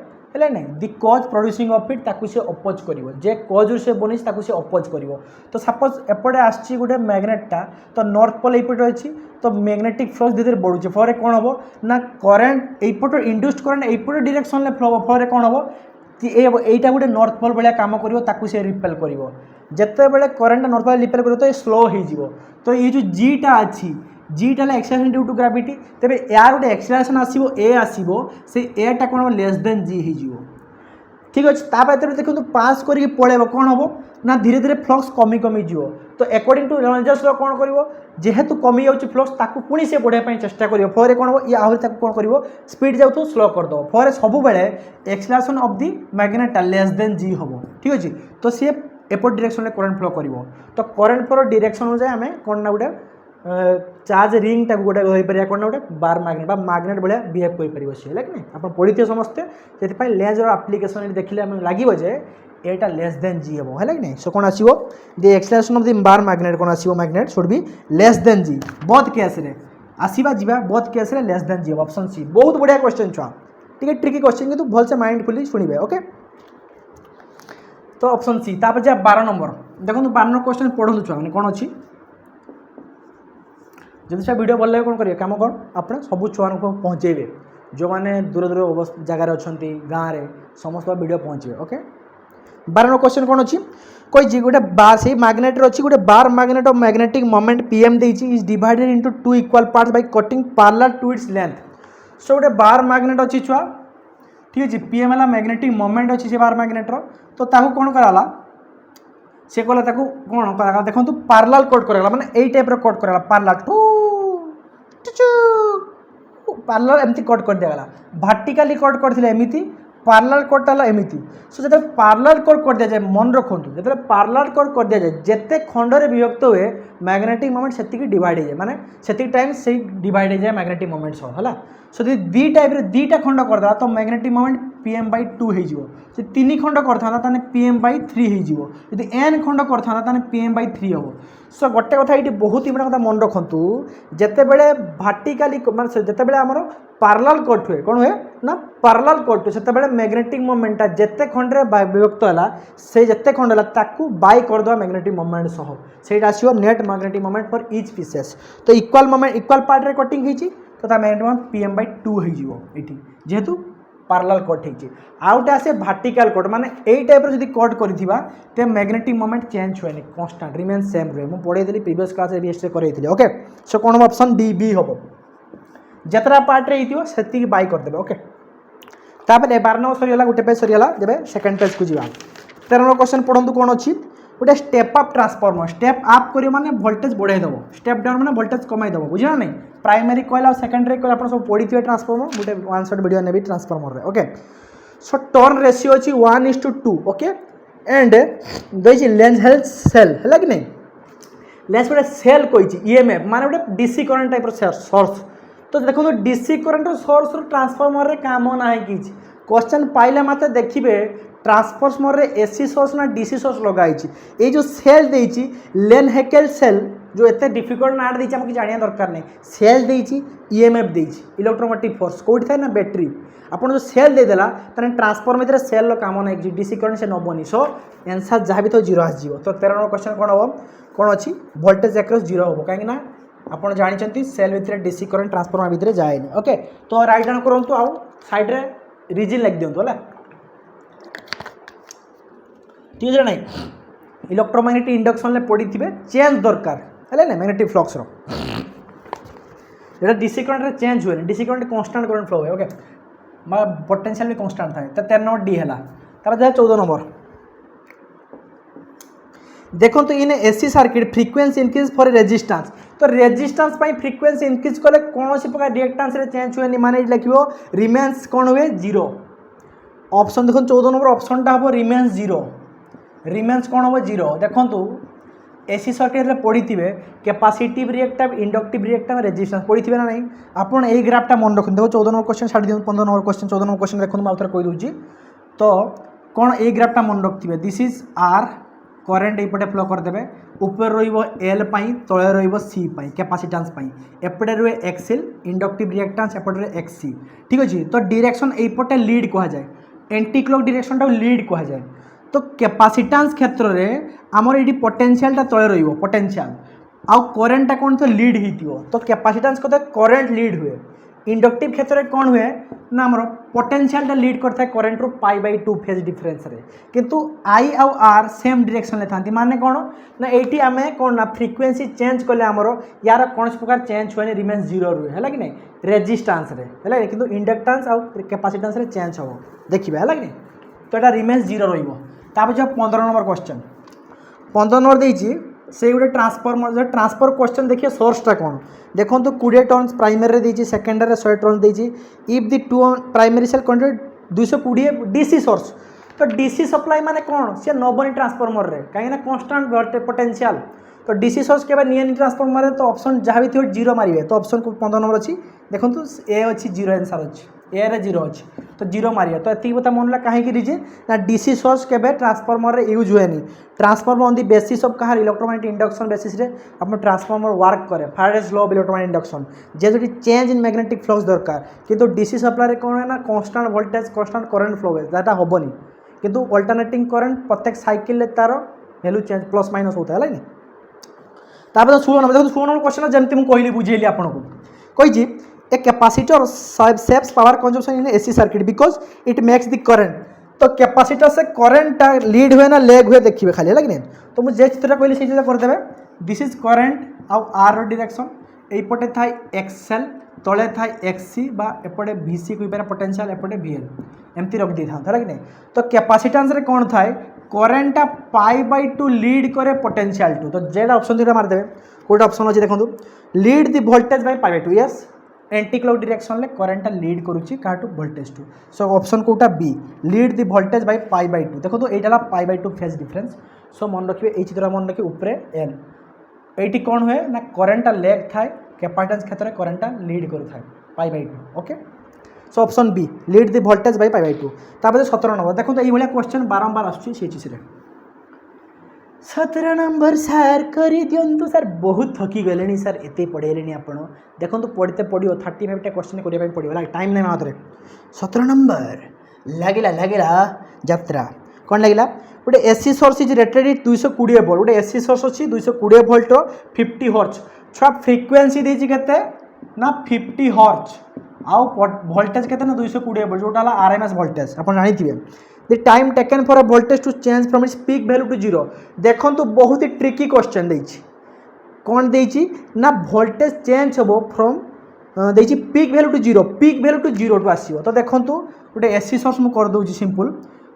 ना दि कज प्रोड्यूसिंग ऑफ इट ताकू से अपोज कर जे कज से बनी से अपोज कर तो सपोज एपटे आसी गोटे मैग्नेटा तो नॉर्थ पोल यपटे अच्छी तो मैग्नेटिक फ्लक्स धीरे धीरे बढ़ुचे फल कौन हम ना करेन्ट यपटे इंड्यूस्ड करेन्ट यपटे डायरेक्शन फ्लो फल कौन हम यहाँ गोटे नॉर्थ पोल भाया कम कर रिपेल कर जिते बड़े करेन्ट नॉर्थ पोल रिपेल कर तो ये स्लो हो तो ये जो जीटा अच्छी जीटा एक्सेलरेशन ड्यू टू ग्रेविटी तेरे यार गोटे एक्सेलरेशन आसो ए आसो से एटा कौन लेस देन जी हो ठीक अच्छे तापर देखो पास करके पड़ेब कौन हम ना धीरे धीरे फ्लक्स कमी कमी जीव तो अकॉर्डिंग टू रेनॉल्ड्स लॉ कौन कर जेहेतु कमी जाऊँगी फ्लक्स ताकू पुणी से बढ़ाई चेष्टा कर फल कौन हम ये आहरी कौन कर स्पीड जाऊ स्लो करदे फल सब acceleration of the magnet less than g हम ठीक अच्छे तो सी एपट डायरेक्शन करेन्ट फ्लो कर तो करेन्ट फ्लो डायरेक्शन अनुसार आम कौन ना गोटे चार्ज रिंग टाक गोटे होपर कौन ना गोटे बार मैग्नेट मैग्नेट भाया बिहेव कर सी है कि नहीं आप पढ़ी थे समस्ते से लेजर आप्लिकेसन देखिले आम लगे जे एटा लेस देन जी हम है कि नहीं सो कौन आसो the acceleration of the bar magnet कौन आसो magnet should be less than g बहुत केस रे आसवा जीवा बहुत केस रे लेस देन जी हम ऑप्शन सी बहुत बढ़िया क्वेश्चन छुआ ठीक ट्रिकी क्वेश्चन किंतु भल से माइंड खुली शुणवे ओके तो ऑप्शन सी तापर जा 12 नंबर देखो 12 नंबर क्वेश्चन पढ़ू छुआ मैंने कौन अच्छी जब से वीडियो भल लगे कौन करेंगे कम कौन आप सब छुआ को पहुँचेबे जो मैंने दूर दूर जगार अच्छा गाँव में समस्त वीडियो पहुँचे ओके 12 नंबर क्वेश्चन कौन अच्छी कोई गोटे बार से मैग्नेट अच्छी गोटे bar magnet of magnetic moment PM is divided into 2 equal parts by cutting parallel to its length so गोटे बार मैग्नेट अच्छी छुआ ठीक अच्छे पीएम है मैग्नेटिक मोमेंट अच्छी से बार मैग्नेटर तो कौन कराला से कहला कौन करा देखो पैरेलल कट कराला माने एई टाइप रो कट कराला पैरेलल टू पैरेलल एमती कट कर दिया वर्टिकली कट करथिले एमिति पैरेलल कट आला एमिति सो जब पैरेलल कट कर दिया जाए मन रखु जब पैरेलल कट कर दिया जाए जिते खंडरे विभक्त हुए मैग्नेटिक मोमेंट से डिवाइड हो जाए माने से टाइम से डिवाइड हो जाए मैग्नेटिक मोमेंट सह है सो यदि दी टाइप दीटा खंड करदा तो मैग्नेटिक मोमेंट पीएम बाई 2 हो तीन खंड करता पीएम बाई 3 हो एन खंड करता पीएम बाई 3 हम सो गोटे कथा ये बहुत इंपोर्टेंट कथा मन रखु जिते बड़े भार्टिकाली माने जिते बड़े आमर पैरेलल कट हुए कौन हुए ना पैरेलल कट हुए से मैग्नेटिक मोमेंटा जिते खंड विभक्त है से जिते खंड है ताकू बाय करदे मैग्नेटिक मोमेंट सह से आसो net magnetic moment for each pieces तो इक्वल मोमेंट इक्वल पार्ट रे कटिंग होती तो मैग्नेटिक मोमेंट पीएम बाई 2 हो जेहेतु पैरेलल कट होती आउटे आसे भार्टिकल कट माने एई टाइप जदि कट करिथिबा ते मैग्नेटिक मोमेंट चेंज हुए कांस्टेंट रिमेन सेम रहे मु पढ़े देली प्रीवियस क्लास रे बीएसटी करैथिले ओके सो कोन ऑप्शन डी बी होबो जतरा पार्ट रे हिथिबो सेति बाय कर देबे ओके तापर 12 नंबर सरियला गुटे पेज सरियला जेबे सेकंड पेज को जीवा 13 नंबर क्वेश्चन पढंतु कोन अछि गोटे step up transformer step up करियो माने वोल्टेज बढ़ाई देबो स्टेप डाउन माने वोल्टेज कमाई देबो बुझिना नै प्राइमरी कॉइल और सेकेंडरी कॉइल आप सब पढ़ी थे ट्रांसफार्मर गोटे वन शॉट वीडियो नेबी ट्रांसफार्मर रे ओके सो टर्न रेशियो अछि 1:2 ओके एंड दैछि लेंस हेल्थ सेल है कि नहीं लेंस गोटे सेल कहि ईएमएफ माने गोटे डीसी करंट टाइप रो सोर्स तो देखो डीसी करंट सोर्स रो ट्रांसफार्मर रे काम ना कि क्वेश्चन पाइले माते देखिबे ट्रांसफार्मर रे एसी सोर्स ना डीसी सोर्स लगाई ये जो सेल देछि लेन हेकेल सेल जो एते डिफिकल्ट नाट देछि हमके जानिया दरकार नहीं सेल देछि ईएमएफ देछि इलेक्ट्रोमैग्नेटिक फोर्स कोठी थाय ना बैटरी आपण जो सेल दे देला तने ट्रांसफार्मर रे सेल रो काम ना कि डीसी करंट से नबनी सो आंसर जहाँ भी तो 0 आस जीवो तो 13 नंबर क्वेश्चन कोन हो कोन अछि वोल्टेज अक्रॉस 0 हो काहे ना आपण जानिचंती सेल भितर डीसी करंट ट्रांसफार्मर भितर जाएनी ओके तो राइट हैंड करंतु आउ साइड रे रीजन लिख दियंतु होला ठीक है ना इलेक्ट्रोमैग्नेटिक इंडक्शन ले पड़ी थी चेंज दरकार है ना मैग्नेटिक फ्लक्स रो डीसी करंट रे चेंज हुए DC current constant current flow है ओके पोटेंशियल भी कांस्टेंट था तो 13 नंबर डी है तार 14 नंबर देखो तो in AC circuit frequency increase for resistance तो रेजिस्टेंस पाई फ्रिक्वेंसी इंक्रीज कले कौन सी प्रकार रिएक्टेंस रे चेंज हुए माने लिखिबो रिमेन्स कौन हुए 0 ऑप्शन देखो 14 नंबर ऑप्शन टा हो रिमेन्स 0 रिमेन्स कौन हम 0 देखु एसी सर्किट रे पढ़ी थे capacitive reactive inductive reactive resistance पढ़ी थे ना नहीं आपन ए ग्राफटा मन रखते देखो 14 नंबर क्वेश्चन छाड़ी दियो 15 नंबर क्वेश्चन 14 नंबर क्वेश्चन देखो मैं कही दूसरी तो कौन ए ग्राफटा मन रखिए दिस इज आर करेन्ट एपटे फ्लो करदे ऊपर रल तले री कैपेसिटेंस एपटे रुए एक्सएल इंडक्टिव रिएक्टेंस एपटे एक्ससी ठीक अच्छे तो डायरेक्शन एपटे लीड कह जाए एंटी क्लॉक डायरेक्शन टा लीड कह जाए तो कैपेसिटेंस क्षेत्र में आमर ये पोटेंशियल तले रोटेंशियल आउ करेन्टा कौन तो लीड हो तो कैपेसिटेंस कहते करेन्ट लीड हुए इंडक्टिव क्षेत्र में कौन हुए ना आमर पोटेंशियल लीड करता है करंट रू π/2 फेज डिफरेंस रे किंतु आई आउ आर सेम डायरेक्शन ले थांती माने कौन ना एटी आमे कौन ना फ्रीक्वेंसी चेंज कले आमर यार कौन प्रकार चेंज हुए रिमेन्स जीरो रुए है कि नहीं रेजिस्टेंस रे है किंतु इंडक्टेंस आउ कैपेसिटेंस रे चेंज हो देखिए है कि नहीं तो यहाँ रिमेन्स जीरो रहिबो तापर जो 15 नंबर क्वेश्चन 15 नंबर देइछि से गोटे ट्रांसफॉर्मर ट्रांसफर क्वेश्चन देखिए सोर्सटा कौन देखो तो 20 टर्न्स प्राइमरी देइछि सेकेंडरी 100 टर्न्स देइछि if the to primary cell control 220 DC source तो डीसी सप्लाई माने कौन सी नबनी ट्रांसफॉर्मर रे कहीं कन्स्टांट पोटेंशियल तो डीसी सोर्स के नियन ट्रांसफॉर्मर तो ऑप्शन जहाँ भी थी जीरो मारे तो ऑप्शन को 15 नंबर अच्छी देखो तो ए अच्छी जीरो आंसर अच्छी ए रे जीरो अच्छी तो जीरो मारे तो ये बता मन कहीं रिजन ना डीसी सोर्स के ट्रांसफॉर्मर रे यूज हुए transformer on the basis of Kahar electromagnetic induction basis रे अपन ट्रांसफॉर्मर वर्क करे Faraday's law of electromagnetic induction J change in magnetic flux दरकार किंतु डीसी सप्लाई रे कौन है ना constant voltage constant current flow है दैट हेनी किंतु अल्टरनेटिंग करंट प्रत्येक साइकिल तार वैल्यू चेंज प्लस माइनस होता है तापर 16 नंबर देखो 16 नंबर क्वेश्चन जमती मुझे कहली बुझेली आपको कही a capacitor saves power consumption in AC circuit because it makes the current तो कैपेसिटर से करंट लीड हुए ना लेग हुए देखिए खाली है कि तो मुझे चित्र कहली से करदे दिस इज करंट आउ आर डायरेक्शन एपटे था एक्सएल तले था एक्सी बा एपटे भिसी को पोटेंशियल एपटे वीएल एमती रख दी था है कि तो कैपेसिटेंस रे कौन थाए करंट π/2 लीड करे पोटेंशियल टू तो जेड ऑप्शन दुटा मारदे कोटा ऑप्शन अच्छे देखो lead the voltage by π/2 yes anti clock direction ले करंट लीड करुच्ची काटू वोल्टेज टू सो ऑप्शन कोटा B lead the voltage by π/2 देखो तो यहाँ π/2 फेज डिफरेंस सो मन रखिए ये चित्र मन रखिए ऊपर एल ये कौन हुए ना करंट लेग थाए कैपेसिटेंस क्षेत्र में करंट लीड करू थाए π/2 okay so option B lead the voltage by π/2 तापर 17 नंबर देखो तो ये क्वेश्चन बारंबार आसुची से चीज 17 नंबर सार कर दिंतु सार बहुत थकी गले सार एत पढ़ेले आप देखो पढ़ते पड़ो 35 क्वेश्चन करने पड़ो टाइम नहीं हाथ में 17 नंबर लगिला लगिला यात्रा कौन लगिला गोटे AC source is rated 220 volt गोटे एसी सोर्स अच्छी 220 वोल्ट 50 हर्ट्ज छुआ फ्रिक्वेंसी देती के ना 50 हर्ट्ज आउ वोल्टेज के 220 वोल्ट जोटा आरएमएस वोल्टेज आप जानी the time taken for a voltage to change from its peak value to zero देखो तो बहुत ही ट्रिकी क्वेश्चन देछि कौन देछि ना वोल्टेज चेंज हो फ्रॉम देछि पीक वैल्यू टू जीरो टू आसीबो तो देखो तो गोटे एसी सोर्स मु कर दउछि सिंपल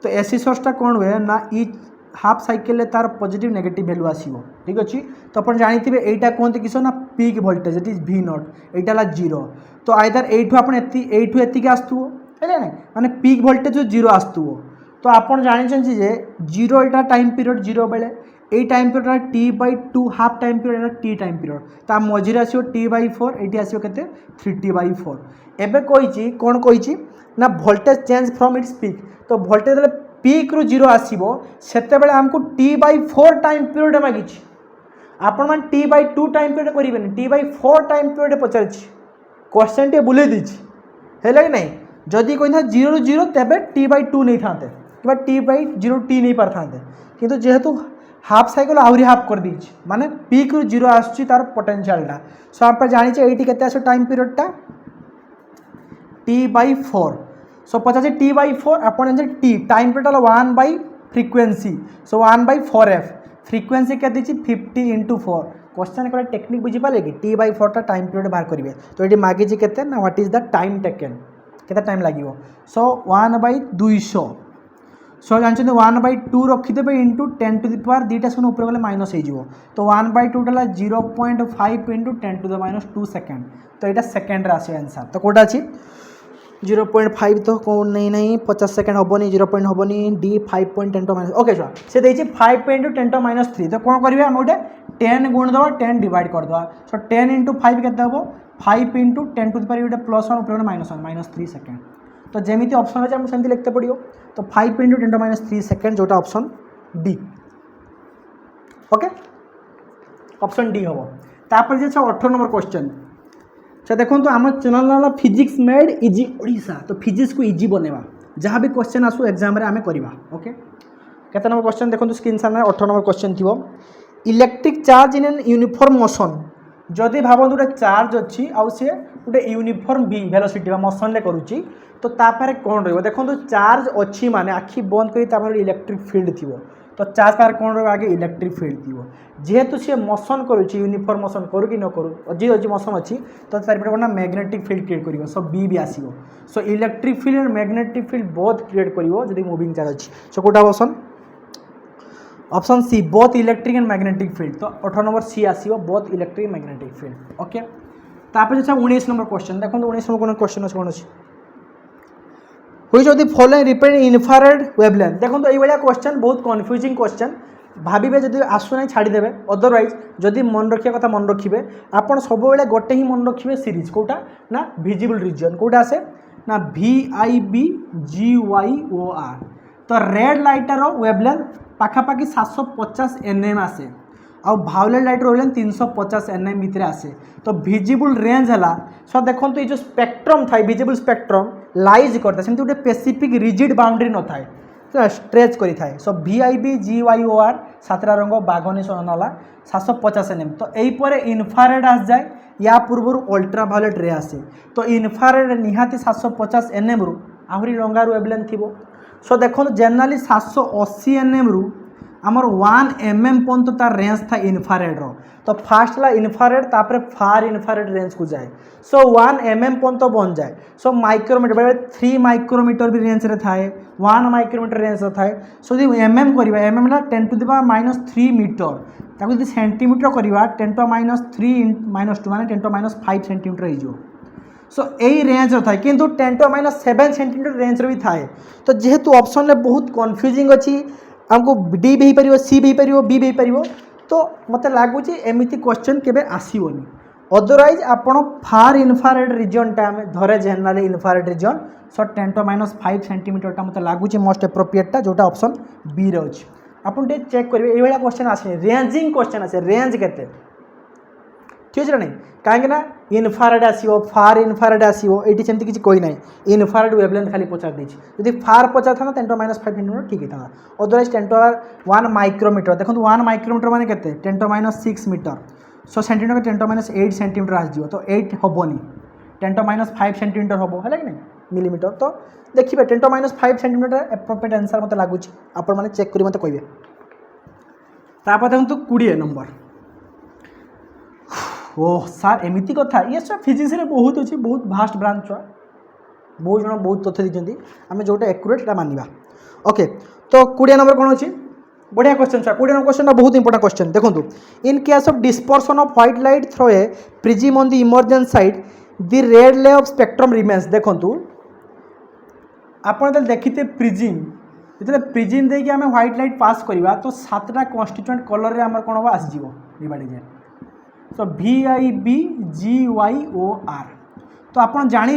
तो एसी सोर्सटा कौन हुए ना ई हाफ साइकिल तार पॉजिटिव नेगेटिव वैल्यू आसीबो ठीक अच्छी तो अपन जानिथिबे एटा कहते किस ना peak voltage it is V not Etah zero तो आइदर एठू आपण एठू एतिक आस्तुओ है ना माने पीक वोल्टेज जो जीरो आस्तुओ तो आपन जानिछन जे जीरो एटा टाइम पीरियड जीरो बेले ए time period T/2 half time period एटा T टाइम पीरियड ता मझिरे आसीबो T/4 एटी आसीबो केते 3T/4 एबे कहिछि कोन कहिछि ना voltage change from its peak तो वोल्टेज पीक रु जीरो आसीबो सेते बेले हमको T/4 टाइम पीरियड मागिछि आपण मान T/2 टाइम पीरियड करिबेनी T/4 टाइम पीरियड पचारछि क्वेश्चन टे बुले दिछि हेले कि नहीं जदि कोई था 0 ରୁ 0 तेबे T/2 नहीं थाते कि T/0 T नहीं पार थाते किंतु जेहेतु हाफ साइकिल आहरी हाफ कर दीछि माने पीक रु 0 आछि तार पोटेंशियलटा सो आप जानि छे एटी केते आसे टाइम पीरियडटा T/4 सो पचासे T/4 आपण जे T time period 1 by frequency so 1 by 4f frequency के दीछि 50 × 4 क्वेश्चन को टेक्निक बुझी पाले कि T/4 टा टाइम पीरियड बाहर करेंगे तो ये मागिछि केते ना what is the time taken केते टाइम लागिवो सो 1/200 सो जानछन 1/2 रखिदेबे इंटू 10 टू द पावर दीटा सुन ऊपर गले माइनस हो जिवो तो 1/2 टला 0.5 इंटू 10 टू द -2 सेकंड तो एटा सेकंड रे आसी आंसर तो कोटा अछि 0.5 तो कौन नहीं 50 सेकंड हेनी 0 हेनी डी 5.10 टू माइनस ओके छुआ से देखिए 5 × 10 टू -3 तो कौन करेंगे आम गोटे 10 गुण दबा 10 डिवाइड करदे सो 10 × 5 के 5 × 10 टू द पावर गोटे +1 ऊपर -1 -3 सेकंड तो जमी ऑप्शन अच्छे सेमती लिखते पड़ो तो 5 × 10 टू -3 सेकंड जोटा option D okay option D हम तापर जे 18 नंबर क्वेश्चन अच्छा देखो तो आम चैनल ना फिजिक्स मेड इजी ओडिशा तो फिजिक्स को इजी बनेवा जहाँ भी क्वेश्चन आसू एग्जाम रे आमे करवा ओके केते नंबर क्वेश्चन देखो स्क्रीन सामने 18 नंबर क्वेश्चन थी electric charge in an uniform motion जदि भावतु गोटे चार्ज अच्छी आउ सी गोटे यूनिफॉर्म भी वेलोसिटी मोशन रे करूची तो तापर कौन रही देखो चार्ज अच्छी माने आखि बंद कर इलेक्ट्रिक फील्ड थी तो चार्ज पार कौन रहा आगे इलेक्ट्रिक फील्ड थी जेहेतु सी मोशन करुच्ची यूनिफॉर्म मोशन करू कि न करू जी अच्छी मोशन अच्छी तो चारिपटे कौन मैग्नेटिक फील्ड क्रिएट कर सो बी भी आसो so electric field and magnetic field both create कर मूविंग चार्ज अच्छी सो कौटा option option C both electric and magnetic field तो 18 नंबर सी आसो both electric magnetic field okay तापर 19 नंबर क्वेश्चन देखो 19 नंबर क्वेश्चन अच्छे कौन अच्छी which of the following represent infrared wavelength देखो तो ये क्वेश्चन बहुत कन्फ्यूजिंग क्वेश्चन भाविबे जदि आसुना छाड़ीदेवे अदरवाइज जदि मन रखिया कथा मन रखिए आपड़ सब गोटे ही मन रखिए सीरीज कौटा ना विजिबल रिजन कौटा आसे ना VIBGYOR तो रेड लाइटर वेवलेंथ पाखापाखि 750 nm आसे आ भायोलेट लाइटर वेवलेंथ 350 nm भितर आसे तो विजिबल रेंज है सो देखो तो ये जो स्पेक्ट्रम था विजिबल स्पेक्ट्रम लाइज करता है गोटे स्पेसिफिक रिजिड बाउंड्री न थाए स्ट्रेच करी थाए सो VIBGYOR सातटा रंग बाघनी नाला 750 nm तो यहीपर इन्फ्रारेड आस जाए या पूर्व अल्ट्रा भायोलेट रे आसे तो इन्फ्रारेड निहाती 750 nm रु आहरी लंगार वेवलेंथ थी सो देखो जनरली 780 nm रु आमर 1 mm पर्यंत तार रेंज था इन्फ्रारेड रो तो फास्ट ला इन्फ्रारेड तापर फार इन्फ्रारेड रेंज को जाए सो 1 mm पर्यंत बन जाए सो माइक्रोमीटर बेले 3 माइक्रोमीटर भी रेंज रे थाए 1 माइक्रोमीटर रेंज रे थाए सो यदि mm करबा mm ला 10 टू द पावर -3 मीटर ताको यदि सेंटीमीटर करबा 10 टू -3 -2 माने 10 टू -5 सेंटीमीटर हो जो सो यही रेंज थाए किंतु 10 टू -7 सेंटीमीटर रेंज भी थाए तो जेहेतु ऑप्शन में बहुत कन्फ्यूजिंग अच्छी आमको डी भी पार सी भी पार बी भी पार तो मत लगुच एमती क्वेश्चन केबे आसीबोनी अदरवाइज आपड़ फार इन्फ्रारेड रिजनटा आम धरे generally infrared region so 10 to -5 centimetre मत लगुच मोस्ट एप्रोप्रिएटा जोटा ऑप्शन बी रे अच्छी आप चेक करेंगे ये क्वेश्चन आसे रेंजिंग क्वेश्चन आसे रेंज केते ठीक है नहीं कहीं इन्फ्रारेड आसो फार इन्फ्रारेड आसो ये सेमती किसी कोई ना इन्फ्रारेड वेवलेंथ खाली पचार देती यदि फार पचार था 10 टू -5 सेंटीमीटर ठीक था अदरवाइज 10 टू 1 माइक्रोमीटर देखो 1 माइक्रोमीटर माने केते 10 to -6 metre so centimetre 10 to -8 centimetre आसो तो 8 हेनी 10 टू -5 सेंटीमीटर हम है कि नहीं मिलीमीटर तो देखिए 10 टू -5 सेंटीमीटर एप्रोप्रिएट आंसर मत लगुच आपण मैंने चेक करी मत कहे तापर देखो 20 नंबर ओह सार एमती कथा ये सब फिजिक्स रे बहुत अच्छी बहुत भास्ट ब्रांच छुआ बहुत जन बहुत तथ्य दीजिए आम जोटा एक्यूरेट मानवा ओके तो 20 नंबर कौन अच्छी बढ़िया क्वेश्चन छुआ 20 नंबर क्वेश्चन बहुत इंपोर्टेंट क्वेश्चन देखो in case of dispersion of white light through a prism on the emergent side the red ले ऑफ स्पेक्ट्रम रिमेन्स देखो आपड़ देखते प्रिज्म जो प्रिज्म देकी आम व्हाइट लाइट पास करवा तो 7टा कन्स्टिट्यूएंट कलर रे आम कौन हम आसज डिवाइड जाए तो VIBGYOR तो आप जानी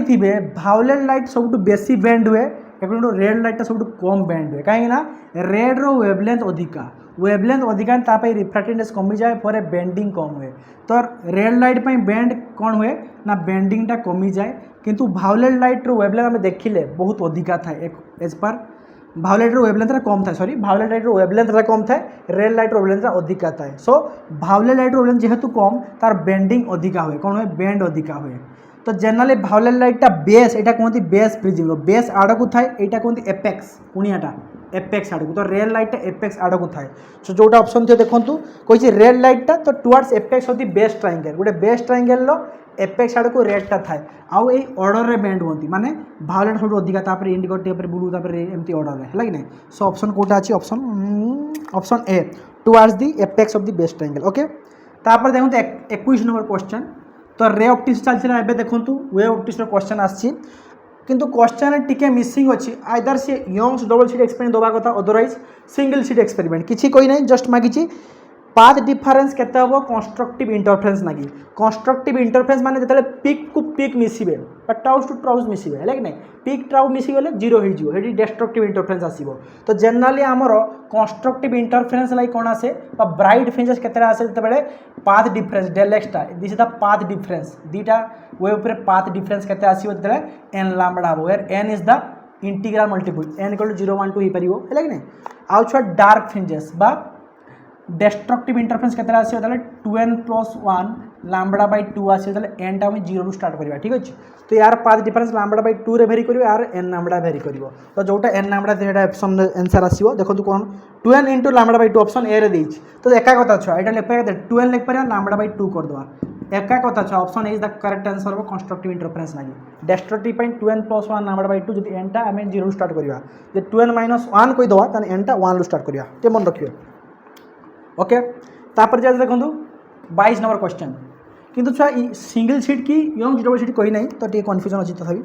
भायोलेट लाइट सब बेसी बेंड हुए रेड लाइटा सब कम बेंड हुए कहीं रेड रो वेवलेंथ अधिका तापाई रिफ्रैक्टिवनेस कमी जाए पर बेंडिंग कम हुए तो रेड लाइट बेंड कौन हुए ना बेंडिंगटा कमी जाए किंतु भायोलेट लाइट रो वेवलेंथ आम देखिले बहुत अधिका था एज पर भायोलेट वेवलेंथ कम था सॉरी भायोलेट लाइट वेवलेंथ कम था रेड लाइट वेवलेंथ अधिका था सो भायोलेट लाइट वेवलेंथ जेहेतु कम तार बेंडिंग अधिका हुए कौन हुए बेंड अधिका हुए तो जनरली भायोलेट लाइटा बेस यहाँ कहते बेस प्रिज्म बेस आड़ को थाए यहाँ कहते एपेक्स पुणियाटा एपेक्स आड़ को तो रेड लाइटा एपेक्स आड़ को थाए सो जोटा ऑप्शन थी देखो कही रेड लाइटा तो towards apex of the base triangle गोटे बेस ट्रायंगल एपेक्स आड़ को रेडटा थाए आउ ये ऑर्डर रे बेंड होती माने भायोलेट सब अधिका इंडिकेटर ब्लू एमती ऑर्डर है कि नहीं सो ऑप्शन कोटा अच्छी option A towards the apex of the base triangle okay तापर देखो 21 नंबर क्वेश्चन तो रे ऑप्टिक्स चलती है देखो वे ऑप्टिक्स क्वेश्चन आसी किंतु क्वेश्चन टिके मिसिंग अच्छी either C Young's double seat experiment दवा कथा अदरवाइज सिंगल सीट एक्सपेरिमेंट किसी कोई नहीं जस्ट मागिची पाथ डिफरेंस केते हम constructive interference Nagi constructive interference माने जतले पिक को पिक मिसिबे बा ट्राउस टू ट्राउस मिसिबे है कि नहीं पिक ट्राउ मिसी गले जीरो हो जिवो हेडी डिस्ट्रक्टिव इंटरफेरेंस आसीबो तो जनरली हमर कंस्ट्रक्टिव इंटरफेरेंस लाई कोन आसे बा ब्राइट फ्रिंजेस केते आसे जते बेले पाथ डिफरेंस डेल एक्स टा this is the path difference दीटा वे ऊपर पाथ डिफरेंस केते आसीबो जते n लैम्बडा हो where n is the integral multiple n = 0 1 2 ही परिबो है कि नहीं आउ छ डार्क फ्रिंजेस बा डिस्ट्रक्टिव इंटरफेरेंस केते आसीबो तले 2n + 1 लैम्बडा बाय 2 आसे ताले n टा हम 0 रु स्टार्ट करबा ठीक अछि। तो यार पाथ डिफरेंस लैम्बडा बाय 2 रे वेरी करिवो यार n लैम्बडा वेरी करिवो तो जोटा n लैम्बडा एटा ऑप्शन आंसर आसीबो देखंतु कोन 2n * lambda by 2 option A रे देछि तो एका कथा छ एटा लेखा 12 लेख पर लैम्बडा बाय 2 कर दवा एका कथा छ option A is the correct answer of constructive interference लागि destructive point 2n + 1 lambda by 2 जदि n टा हम 0 रु स्टार्ट करबा जे 2n - 1 कोइ दवा तने n टा 1 रु स्टार्ट करबा ते मन रखियो ओके। तापर जे देखंतु 22 नंबर क्वेश्चन किंतु छुआ सिंगल सीट की यंग डबल सीट कही नहीं तो टे कन्फ्यूजन अच्छी तथापि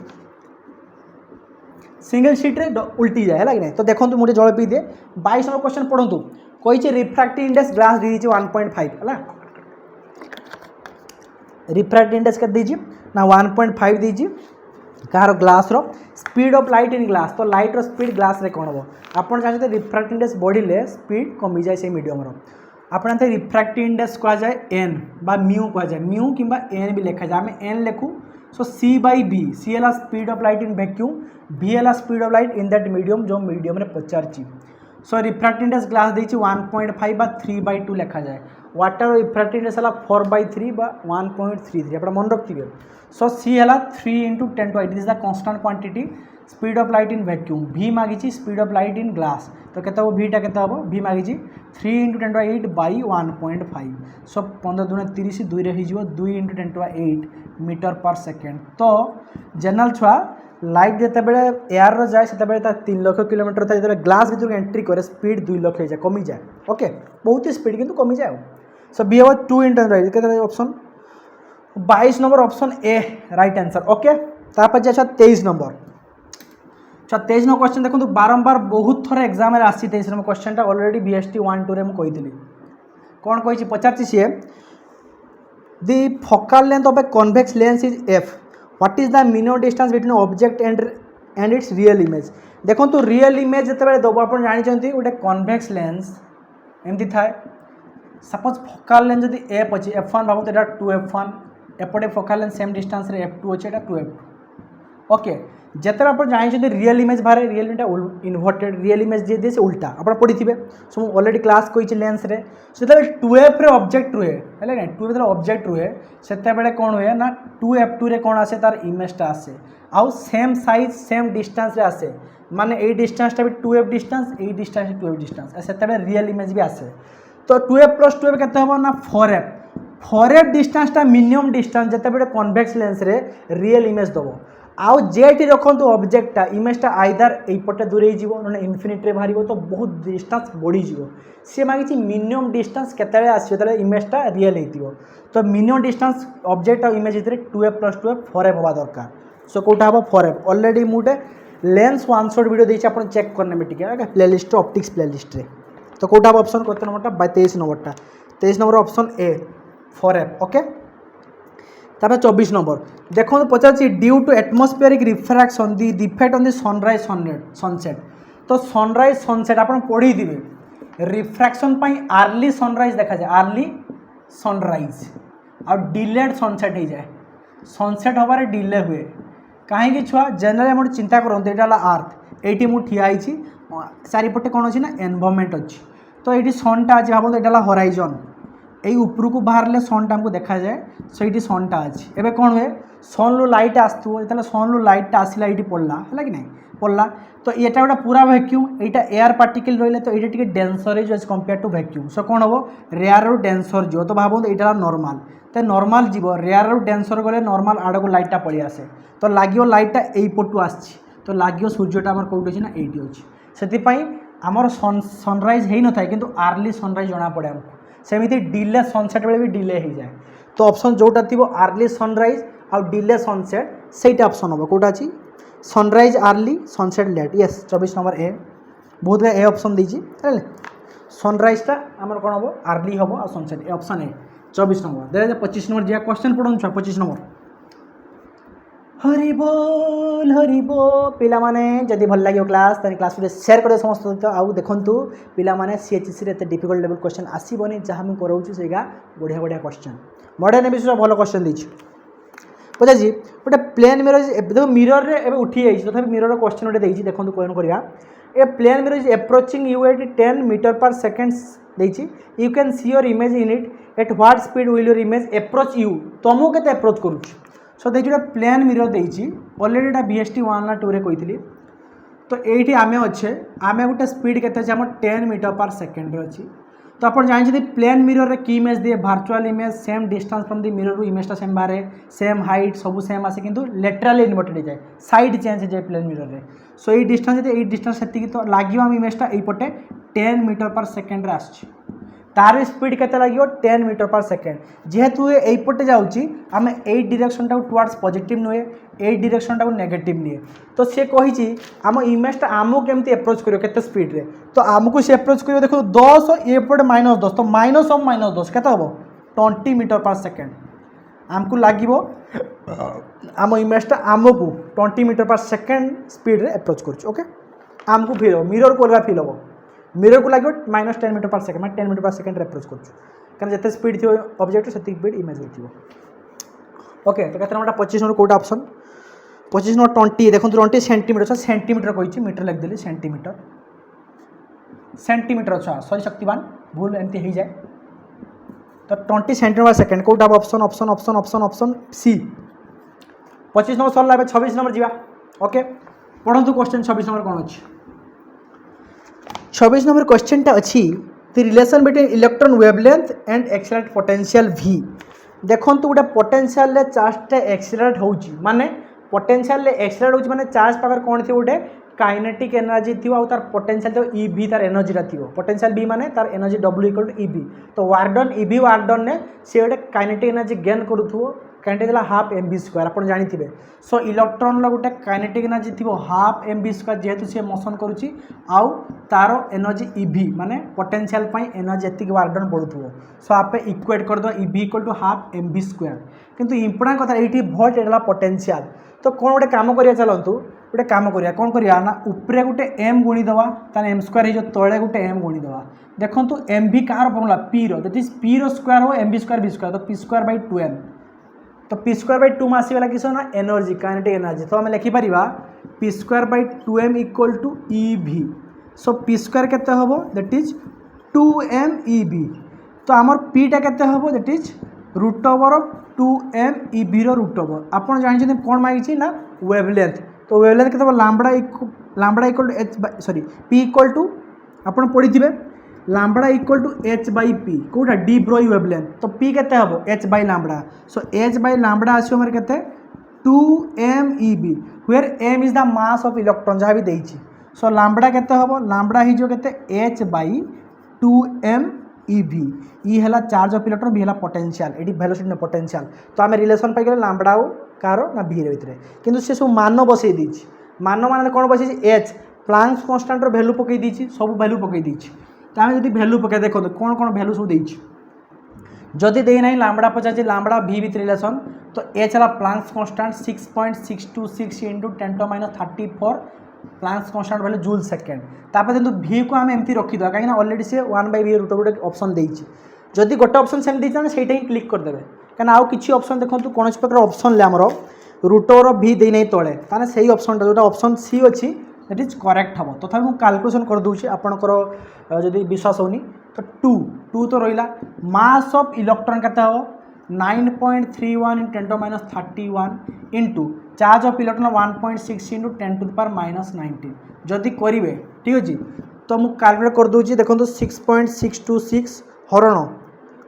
सिंगल सीट रे उल्टी जाए है कि तो देखो मुझे जल पी दे 22 नंबर क्वेश्चन पढ़ू कही रिफ्रैक्टिव इंडेक्स ग्लास दी 1.5 है रिफ्रैक्टिव इंडेक्स के दीजिए ना 1.5 दीजिए कहार ग्लास रो speed of light in glass तो लाइट रो स्पीड ग्लास रे कौन हम आप जानते रिफ्रैक्टिव इंडेक्स बढ़िले स्पीड कमी जाए से मीडियम रो आप रिफ्रैक्टिव इंडेक्स कह जाए एन बा म्यू कह जाए म्यू कि एन भी लिखा जाए आम एन लिखू सो सी बाई बी सी है speed of light in vacuum B है speed of light in that medium जो मीडियम रे पचार सो रिफ्रैक्टिव इंडेक्स ग्लास देती 1.5 बा 3/2 लिखा जाए वाटर रिफ्रैक्टिव इंडेक्स है 4/3 बा 1.33 आप मन रखिए सो सी है 3 × 10⁻⁸ is the constant quantity speed of light in vacuum भी मागी speed of light in glass तो केते हम भीटा केते हम भी मागी 3 × 10⁸ बाई 1.5 सो 15 × 30 2 रे हो 2 × 10⁸ मीटर पर सेकेंड तो जनरल छुआ लाइट जिते बड़े एयर रो जाए से 3 लाख किलोमीटर था जो ग्लास भर एंट्री करे स्पीड 2 लाख हो जाए कमी जाए ओके बहुत ही स्पीड किंतु कमी जाए सो बी हम 2 × 10⁻⁸ के ऑप्शन 22 नंबर ऑप्शन ए राइट आंसर ओके। तापर जे 23 नंबर 23 नंबर क्वेश्चन देखो बारंबार बहुत थर एग्जाम आसी 23 नंबर क्वेश्चन ऑलरेडी BST 1 2 रे कही कौन कही पचार सी the focal length of a convex lens is F what is the minimum distance between object and its real image देखो तो रियल इमेज जिते दब आप जानते गोटे कन्वेक्स लेंस एमती थाए सपोज फोकल लेंथ जब एफ अच्छी F1 भाव तो 2F1 एपटे फोकल लेंथ सेम डिस्टेंस रे F2 अच्छे 2F2 ओके जिते आप जानते रियल इमेज बाहर रियल इनवर्टेड रियल इमेज जे दिए से उल्टा आप पढ़ी थे सो ऑलरेडी क्लास कही लेंस रे से 2F रे ऑब्जेक्ट रुहे है 2F जो ऑब्जेक्ट रुहे से कौन हुए ना 2F2 रे कौन आसे तार इमेजटा आसे आउ सेम साइज सेम डिस्टेंस रे आसे माने ए डिस्टेंसटा भी 2F डिस्टेंस ए डिस्टेंस 2F डिस्टेंस से रियल इमेज भी आसे तो 2F + 2F केते हम ना 4F डिस्टेंसटा मिनिमम डिस्टेंस जिते बड़े कन्वेक्स लेंस रे रियल इमेज दबो आउ जेटी रखु ऑब्जेक्टा इमेजटा आइदर एपटे दूरे ना इनफिनिट बाहर तो बहुत डिस्टेंस बढ़ीज सी मांगी मिनिमम डिस्टेंस केतले आसो इमेजटा रियल हो तो मिनिमम डिस्टेंस ऑब्जेक्ट और इमेज भितर 2F + 2F 4F हवा दरकार सो कौटा हम 4F ऑलरेडी मुझे लेंस वन शॉट वीडियो देती आप चेक करने टे प्लेलिस्ट ऑप्टिक्स प्लेलिस्ट तो कौटा हम ऑप्शन करते नंबरटा 23 number option A 4F okay. तापर 24 नंबर देखो पचार due to atmospheric refraction the defect on the sunrise sunset तो सनराइज सनसेट आप पढ़ी थे रिफ्रैक्शन आर्ली सनराइज देखा जाए आर्ली सनराइज आ डिलेड सनसेट हो जाए सनसेट हबार डिले हुए कहीं छुआ जनरल आम चिंता करते यहाँ आर्थ ये मुझे ठियाई चारिपटे कौन अच्छी ना एनवायरनमेंट अच्छी तो ये सनटा अच्छी भाव यहाँ हराइजन यही उपरू को बाहर ले सनटा हमको देखा जाए सो ये सनटा अच्छी एवं कौन हुए सन रु लाइट आसो जो सन रु लाइटा आसला ये पड़ा है कि नहीं पड़ा तो यहाँ गोटे पूरा वैक्यूम यहाँ एयर पार्टिकल रही तो ये denser as compare to vacuum so कौन हम रेयर रु डेनसर जीव तो भाव यहाँ नॉर्मल तो नॉर्मल जीव रेयर रु डेनसर गले नॉर्मल आड़ को लाइटा पलि आसे तो लगे लाइटा यही पटू आसी तो लगे सूर्यटा आम कौटी अच्छी ना ये अच्छी से आमर सनराइज हो न था कि आर्ली सनराइज जना पड़े आमको सेमती डिले सनसेट बेले भी डिले हो जाए तो ऑप्शन जोटा थी आर्ली सनराइज आउ डिले सनसेट से ऑप्शन हम कौटा अच्छी sunrise early sunset late yes 24 number ए बहुत ए ऑप्शन देती सनराइजटा आम कौन हम आर्ली हम आ सनसेट ए ऑप्शन ए 24 नंबर दे 25 नंबर जहाँ क्वेश्चन पढ़ू 25 नंबर हरि बोल पिला माने जदि भल लगे क्लास तानी क्लास वीडियो शेयर कर समस्त सहित आउ देखंतु पिला माने CHC रे डिफिकल्ट लेवल क्वेश्चन आसीबनी जहाँ मुझे कराऊँ सेगा बढ़िया बढ़िया क्वेश्चन मॉडर्न विषय भल क्वेश्चन देछि पचा जी गोटे प्लेन मिरर देखो मिरर रे एबे उठी जाइछि तथापि मिरर क्वेश्चन गोटे देछि देखंतु कोन करिया a plane mirror is approaching you at 10 metre per seconds देछि you can see your image in it at what speed will your image approach you तुमको केते अप्रोच करूछ सो देखि जोटा प्लेन मिरर देछि ऑलरेडी एटा बीएसटी 1 ना 2 रे कहितली तो एठी आमे अच्छे आमे गोटे स्पीड केते छै हम 10 मीटर पर सेकेंड रे अछि तो आप जानते प्लेन मिरर रे की इमेज दिए virtual image same distance from the mirror इमेजटा सेम बारे सेम हाइट सब सेम आसे किंतु लेटराली इन्वर्टेड जाए साइड चेंज हो जाए प्लेन मिरर रे सो ये डिस्टेंस ये डिस्टेंस से तो लगे आम इमेजटा यपटे 10 मीटर पर सेकेंड आसछि तार स्पीड केते लगे 10 मीटर पर सेकेंड जेहेतु यपटे जाऊँगी आम ए डायरेक्शन टाक टुवर्ड्स पॉजिटिव नुहे ए डायरेक्शन टाक नेगेटिव निए तो सी कही आम इमेजटा आमको केमती अप्रोच करियो केते स्पीड रे तो आमको सी अप्रोच करियो देखो 10 एपटे -10 तो -10 केते हबो 20 मीटर पर सेकेंड आमको लागिवो आम इमेजटा आमको 20 मीटर पर सेकेंड स्पीड रे अप्रोच करछ ओके आमको फील हो मिरर को अलग फील हो मिरर को लगे -10 मीटर पर सेकेंड मैं 10 मीटर पर सेकेंड अप्रोच कर जिते स्पीड थी ऑब्जेक्ट से स्पीड इमेज हो ओके तो कहते हैं 25 नंबर कौटा ऑप्शन 25 नंबर 20 देखो 20 सेंटीमीटर सेंटीमीटर कही मीटर लिखदेली सेंटीमीटर सेंटीमीटर अच्छा सॉरी शक्तिवान भूल एमती हो जाए तो 20 सेंटीमीटर सेकेंड कौटा option option option option option C 25 number सरला 26 नंबर जावा ओके पढ़ु क्वेश्चन 26 नंबर कौन अच्छी 26 नंबर क्वेश्चनटा अच्छी the relation between electron wavelength and accelerate potential V देखो गोटे पोटेंशियल चार्जटा एक्सेलरेट होची माने पोटेंशियल एक्सेलरेट होची माने चार्ज पावर कौन थी गोटे काइनेटिक एनर्जी थी और तार पोटेंशियल तो EV तार एनर्जीटा थी पोटेंशियल V माने तार एनर्जी W = EV तो वार्डन EV वार्डन ने से गोटे काइनेटिक एनर्जी गेन करूथो काइनेटिक देला हाफ mv² आप जानी सो इलेक्ट्रॉन गोटे काइनेटिक एनर्जी थी हाफ mv² जेहेतु सी मोशन करुच्ची आउ तार एनर्जी EV माने पोटेंशियल एनर्जी एति वार्डन बढ़ुव सो आप इक्वेट करदे EV = हाफ mv² किंतु इम्पोर्टाट कथा ये भोल्ट एला पोटेंशियल तो कौन गोटे कम करिया चलतु गोटे कम करिया कौन करिया ना उपरे गोटे m गुणीदेवा ताने m² हो तले गोटे m गुणीदेवा देखो mv कार formula p rho that is p rho square हो mv² v² तो p²/2m तो p²/2 में आसीगला किस ना एनर्जी काइनेटिक एनर्जी तो आम लिखिपर p²/2m = EV सो p² केते हबो दैट इज 2m EV तो आमर pटा केते हबो दैट इज √2m EV रो √। आपन जानि कोन मागिछि ना वेवलेंथ तो वेवलेंथ केते lambda equal to h sorry p equal to आपन पढिथिबे लैम्बडा इक्वल टू h/p कोटा डी ब्रोई वेवलेंथ तो p केते हबो h/लैम्बडा सो h/लैम्बडा आछो हमर केते 2m EV where m is the mass of electron जहाँ भी देछि सो लैम्बडा केते हबो लैम्बडा ही जो केते h/2m EV ई हैला चार्ज ऑफ इलेक्ट्रॉन भी हैला पोटेंशियल एडी वेलोसिटी ने पोटेंशियल तो आमे रिलेशन पाई गेले लैम्बडा ओ कार ना v रे भितरे किंतु से सब मान बसई दीछि मान माने कोन बसई h प्लांक्स कांस्टेंट रो वैल्यू पकई दीछि सब वैल्यू पकई दीछि तो आम जब भैल्यू पकड़ देखो कौन कौन भैल्यू सब देछि जदि देना lambda Pachar lambda v with relation तो h है Planck's constant 6.626 × 10⁻34 Planck's constant value joule second तापर किंतु v को आम एमती रखीदा कहीं ऑलरेडी से 1/v गोटे ऑप्शन देछि जदि गोटे ऑप्शन सेम देछि सेटा ही क्लिक करदेवे कहीं आउ किसी ऑप्शन देखो कौन प्रकार ऑप्शन ले आमर √v दे नहीं तले ताने सही ऑप्शनटा जोटा ऑप्शन सी अच्छी दैट इज करेक्ट हम तथा मुझे कैलकुलेशन कर दूसरी आपणकर जदि विश्वास होनी तो 2 तो रहा मास ऑफ इलेक्ट्रॉन केते हो 9.31 × 10⁻31 इंटू चार्ज ऑफ इलेक्ट्रॉन 1.6 × 10⁻19 जदि करेंगे ठीक अच्छे तो मुझे कैलकुलेट कर दूसरी देखो 6.626 हरण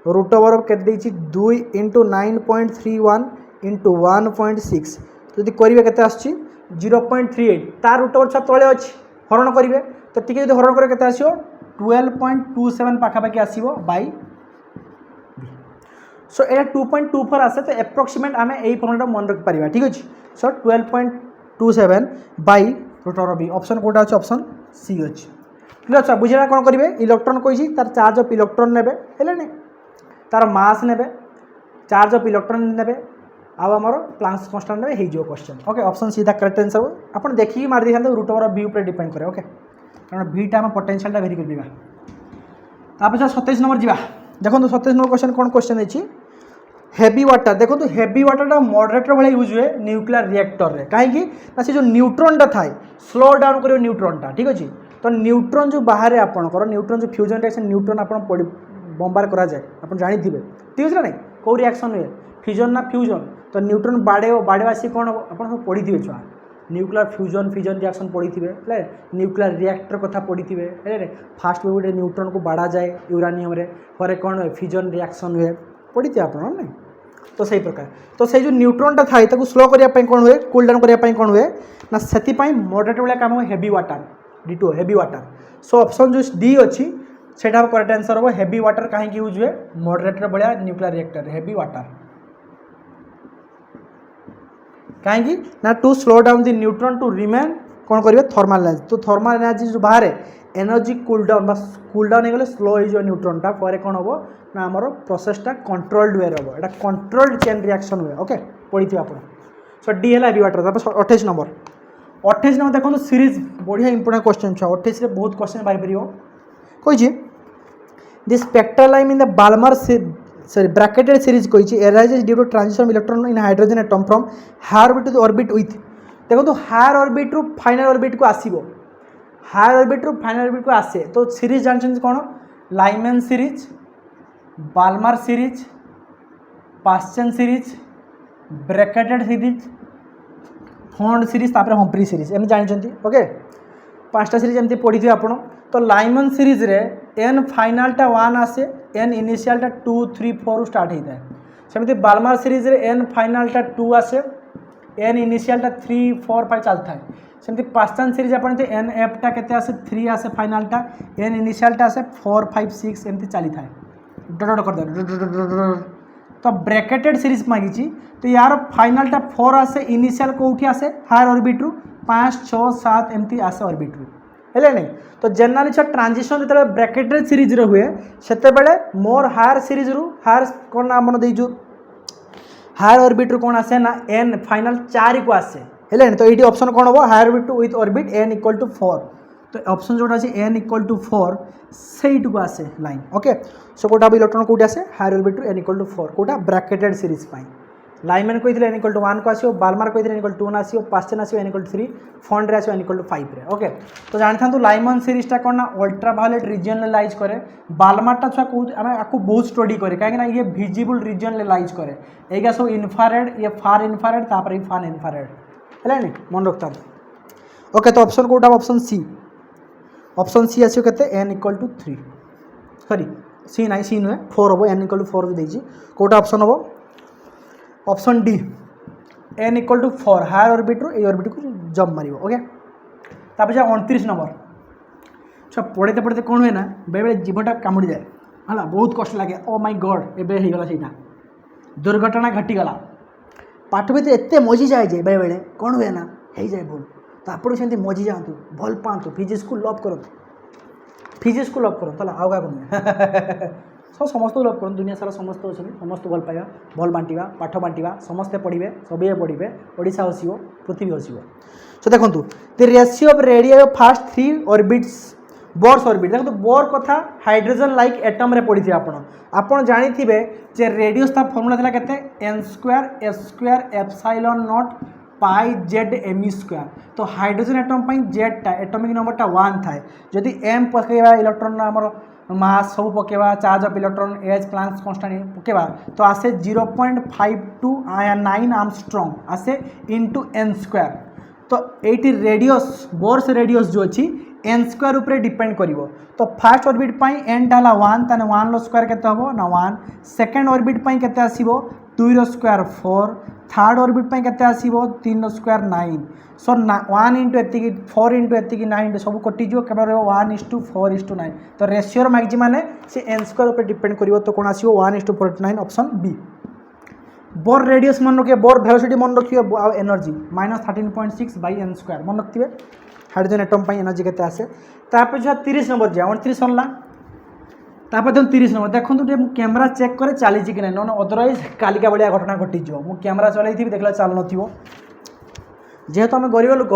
√2 के 2 × 9.31 × 1.6 जदि करेंगे केते आछी 0.38 तार √2 तले अच्छी हरण करेंगे तो टी जो हरण करेंगे आसो 12.27 पाखापाखि आसो बाई सो ये 2.24 आसे तो एप्रोक्सीमेट आम यही फर्मुला मन रखिपर ठीक अच्छे सो 12.27 बाई √v ऑप्शन कौटा अच्छे ऑप्शन सी अच्छे क्लियर अच्छा बुझे कौन करेंगे इलेक्ट्रॉन कही तार चार्ज ऑफ इलेक्ट्रॉन ने तार मास ने चार्ज ऑफ इलेक्ट्रॉन ने आमर प्लांक्स कांस्टेंट ने हो question okay option see the correct answer आप देखिए मार दी √v ऊपर डिपेंड करे ओके कारण vटा आम पोटेंशियलटा भेरी कर तापर 27 नंबर जा देखो 27 नंबर क्वेश्चन कौन क्वेश्चन है हेवी वाटर देखो हेवी वाटरटा मॉडरेटर भाई यूज हुए न्यूक्लियर रिएक्टर रे कहीं से जो न्यूट्रॉनटा थाए स्लो डाउन करो न्यूट्रॉनटा ठीक अच्छे तो न्यूट्रॉन जो बाहर आपंकर न्यूट्रॉन जो फ्यूजन रिएक्शन न्यूट्रॉन आप बम्बार करा जाए आप जानते ठीक अच्छे ना नहीं कौ रिएक्शन हुए फ्यूजन ना फ्यूजन तो न्यूट्रॉन बाड़े सी कौन हम आप पढ़ी थे छुआ न्यूक्लियर फ्यूजन फ्यूजन रिएक्शन पढ़ी थे न्यूक्लियर रिएक्टर कथा पढ़ी थे फास्ट में गोटे न्यूट्रॉन को बाड़ा जाए यूरानियम पर कौन हुए फ्यूजन रिएक्शन हुए पढ़ी थे आप नहीं तो सही प्रकार तो से जो न्यूट्रॉनटा थाए ताको स्लो करने कौन हुए कूल डाउन करने कौन हुए ना से मॉडरेट भाया काम हुए heavy water D2 heavy water so option जो डी अच्छी से करेक्ट आंसर हम हेवी वाटर कहीं यूज हुए मॉडरेटर भाया न्यूक्लियर रिएक्टर हेवी वाटर कहीं ना to slow down the neutron to remain कौन करेंगे थर्माल एनर्जी तो थर्माल एनर्जी जो बाहर एनर्जी कूल डाउन हो गले स्लो हो न्यूट्रॉनटा पर कौन हम ना आमर प्रोसेसटा कंट्रोल्ड वे हम यहाँ कंट्रोल्ड चेन रिएक्शन हुए ओके पढ़ी थे आप सो डी है हेवी वाटर 28 नंबर देखो सीरीज बढ़िया इंपोर्टेंट क्वेश्चन छुआ 28 बहुत क्वेश्चन पाई कही the spectral line in the Balmer sorry bracketed series कही arises due to transition electron in hydrogen atom from higher orbit to orbit with देखो higher orbit रु final orbit को आसीबो हायर ऑर्बिट रु फाइनल ऑर्बिट को आसे तो series जानते कौन Lyman series Balmer series Paschen series bracketed series Pfund series तापर हम्प्री सीरीज एम जानते ओके 5टा सीरीज एमती पढ़ी थे आपड़ तो लाइमन सीरीज रे एन फाइनालटा 1 आसे एन इनिशियलटा 2 3 4 स्टार्ट होता है सेमती बाल्मर सीरीज रे एन फाइनालटा 2 आसे एन इनिशियलटा 3 4 5 चलता है सेमती पास्चन सीरीज आप एन एफटा के आसे 3 आसे फाइनालटा एन इनिशियलटा आसे 4 5 6 एमती चली था डट कर तो ब्रैकेटेड सीरीज मांगी तो यार फाइनालटा 4 आसे इनिशियल कौटी आसे हायर ऑर्बिट रु 5 6 7 एमती आसे ऑर्बिट रु है नहीं तो जनरली छा ट्रांजिशन जो ब्रैकेटेड सीरीज रे हुए सेते बेले मोर हायर सीरीज रु हायर कौन नाम देजु हायर ऑर्बिट रु कौन आसे ना एन फाइनल 4 को आसे है तो ये ऑप्शन कौन हम higher orbit with orbit n equal to 4 तो ऑप्शन जोटा अच्छे एन इक्वल टू 4 से आसे लाइन ओके सो कोटा इलेक्ट्रॉन कौटी आसे higher orbit to n equal to 4 कोटा ब्रैकेटेड सीरीज पाई लाइमैन कही एन इक्वल टू 1 को आसो बाल्मर कही एन इक्वल टू 1 आसो पास्चन आसो एन इक्वल टू 3 फंड रे आसो एन इक्वल टू 5 रे ओके तो जानी था लाइमन सीरीजटा कौन ना अल्ट्रावायोलेट रीजन ले लाइज करे बाल्मरटा छुआ कौ आम आपको बहुत स्टडी करे कहीं ये विजिबल रीजन ले लाइज करे एगा सब इनफ्रारेड ये फार इनफ्रारेड तापर ये फार इनफ्रारेड है नहीं मन रखता ओके तो ऑप्शन कोटा ऑप्शन सी आसो के n equal to 3 sorry C ना सी नुहे 4 हम एन इक्वल टू 4 जो देती कोटा ऑप्शन हम option D n equal to 4 higher orbit रु ए ऑर्बिट को जंप मार ओके तापर 29 नंबर अच्छा पढ़ते पढ़ते कौन हुए ना बेले जीवटा कामुड़ी जाए है बहुत कष्ट लगे ओ माय गॉड एबे हो गला सेटा दुर्घटना घटीगला पाठ भीतर एत मजी जाए जे बेले बेले कौन हुए ना हो जाए भूल तो आप सेमती मजी जातु भल पातु फिजिक्स को लव करतु फिजिक्स को लव करतु आउ क्या सब समस्त लव कर दुनिया सारा समस्त अच्छे समस्त भल पाइबा भल बांटा पाठ बांटा समस्ते पढ़े सबे पढ़े ओडिशा हसिब पृथ्वी हसिब सो देखो the ratio of radius of first 3 orbits Bohr's orbit देखो बोर कथा हाइड्रोजन लाइक एटम रे पढ़ी थे आपन जानी थे जे रेडियस ता फॉर्मूला थिला केते n² epsilon nought pi Z M square तो हाइड्रोजन एटम पाई जेडटा एटॉमिक नंबरटा 1 थाए जदि एम पकेबा इलेक्ट्रॉन आमर मास सब पकेबा charge of electron H Planck's constant पकेबा तो आसे 0.52 9 आर्मस्ट्रांग आसे इनटू n² तो ये रेडियस बोर्स रेडियस जो अच्छी n² उपरे डिपेंड करिवो तो फर्स्ट ऑर्बिट पाई n डाला 1 ताने 1 रो स्क्वायर केते हबो ना 1 सेकंड ऑर्बिट पाई केते आसीबो 2 रो स्क्वायर 4 थर्ड ऑर्बिट पाई केते आसीबो 3 रो स्क्वायर 9 सो 1 इंटू एतिकी 4 इंटू एतिकी 9 सब कटि जो केवल 1:4:9 तो रेशियो मागजी माने से n² ऊपर डिपेंड करिवो तो कोन आसीबो 1:49 ऑप्शन बी बोर रेडियस मन रखिए बोर वेलोसिटी मन रखिए आ एनर्जी -13.6 बाई n² मन रखिए हाइड्रोजन एटम पाई एनर्जी केते आसे तापर जो 30 नंबर जा 29 सरला तापर देखो 30 नंबर देखो तो कैमरा चेक करे चली कि नहीं नन अदरवाइज कालिका भाया घटना घटी मु कैमरा चलाई देखला चल न जेहेतु आम गरीब लोक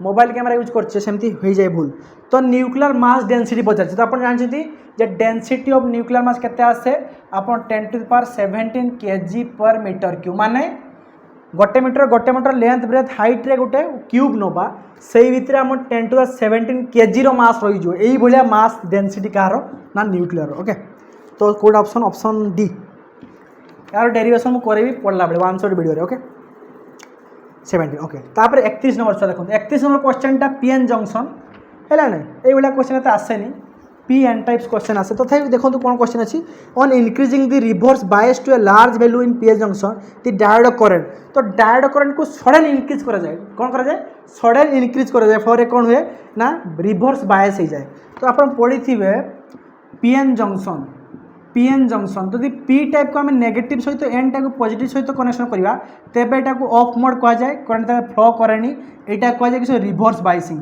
मोबाइल कैमरा यूज करछे सेमती हो जाए भूल तो न्यूक्लियर मास डेंसिटी पचार तो आप जानते जे डेंसिटी ऑफ न्यूक्लियर मास केते आसे आप 10⁻17 kg/m³ माने गोटे मीटर लेंथ ब्रेथ हाइट रे गोटे क्यूब नवा से भितर आम 10⁻17 केजी मास रही यही भाया मास डेनसीटी कार ना न्यूक्लियर। ओके तो कौट ऑप्शन ऑप्शन डी यार डेरिवेशन मुझे पढ़ला बेले 1 शॉट वीडियो। ओके 70 ओके तापर 31 नंबर छुआ देखो 31 नंबर क्वेश्चनटा पीएन जंक्शन है ना ये भाया क्वेश्चन तो आसेनी पी एन टाइप्स क्वेश्चन आसे तो देखो कौन क्वेश्चन अच्छी on increasing the reverse bias to a large value in PN junction the diode current तो डायोड करंट को सडन इंक्रीज करा जाए कौन करा जाए सडन इंक्रीज करा जाए फॉर कौन हुए ना रिवर्स बायस हो जाए। तो आप पढ़ी थे पीएन जंक्शन तो पी टाइप को आम नेगेटिव सहित एन टाइप को पॉजिटिव सहित कनेक्शन करवा तेज यहाँ ऑफ मोड कह जाए करंट फ्लो कैनि यहाँ कह जाए रिवर्स बायसिंग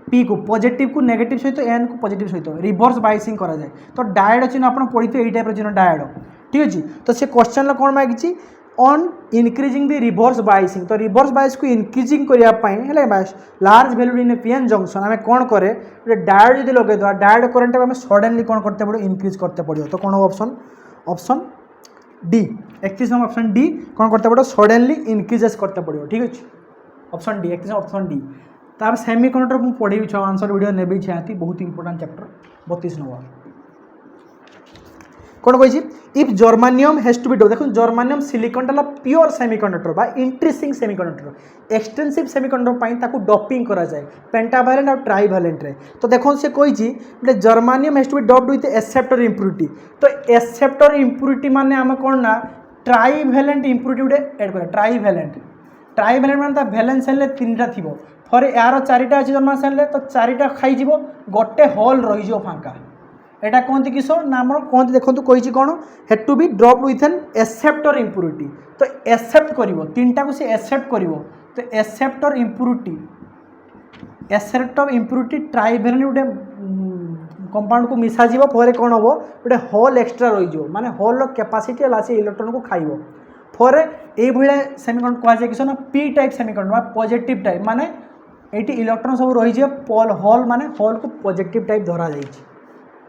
पी को पॉजिटिव को नेगेटिव सहित एन को पॉजिटिव सहित रिवर्स बायसिंग करा जाए। तो डायोड चिन्ह आप पढ़ी थे यही टाइप चिन्ह डायोड ठीक अच्छे। तो से क्वेश्चन कौन मांगी on increasing the reverse biasing तो रिवर्स बायस को इंक्रीजिंग करने large value in PN junction आम कौन करे डायोड जो लगे डायोड करंट आम सडनली कौन करते पड़ो इंक्रीज करते पड़ो। तो कौन option option D 31 number option D कौन करते पड़ो सडनली इंक्रीजेस करते पड़ो ठीक अच्छे ऑप्शन डी 31 ऑप्शन डी। ताप सेमी कंडक्टर मुझे पढ़ेबी 6 आंसर वीडियो नेबी छाती बहुत इंपोर्टेंट चैप्टर 32 नंबर कौन कही if germanium has to B देखो जर्मानियम सिलिकनटा प्योर सेमीकंडक्टर बा इंट्रिसिंग सेमीकंडक्टर एक्सटेंसिव सेमीकंडक्टर डपिंग करा जाए पेंटावैलेंट और ट्राइवैलेंट रे। तो देखो से कही germanium has to be doped with acceptor impurity तो एक्सेप्टर इम्प्यूरिटी माने आम कौन ना ट्राइवैलेंट इम्प्यूरिटी गोटे एड करा ट्राइवैलेंट माने भैलेंस सेल 3टा थी फर यार 4टा अच्छी जर्मान सेल तो 4टा खाई गोटे हॉल रही फाँका यहाँ कहते किस ना कहते देखो कही कौन had to be drop with an acceptor impurity तो एक्सेप्ट कर 3टा को सी एक्सेप्ट कर तो एक्सेप्टर इम्प्यूरिटी ट्राइवैलेंट गोटे कंपाउंड को मिसा जीव पर कौन हम गोटे हॉल एक्सट्रा रही माने हॉल कैपेसिटी है इलेक्ट्रॉन को खाइब फर ये सेमीकंडक्टर कह किस ना P type semiconductor positive type माने ये इलेक्ट्रॉन सब रही पॉल हॉल माने हॉल को पॉजिटिव टाइप धरा जाइए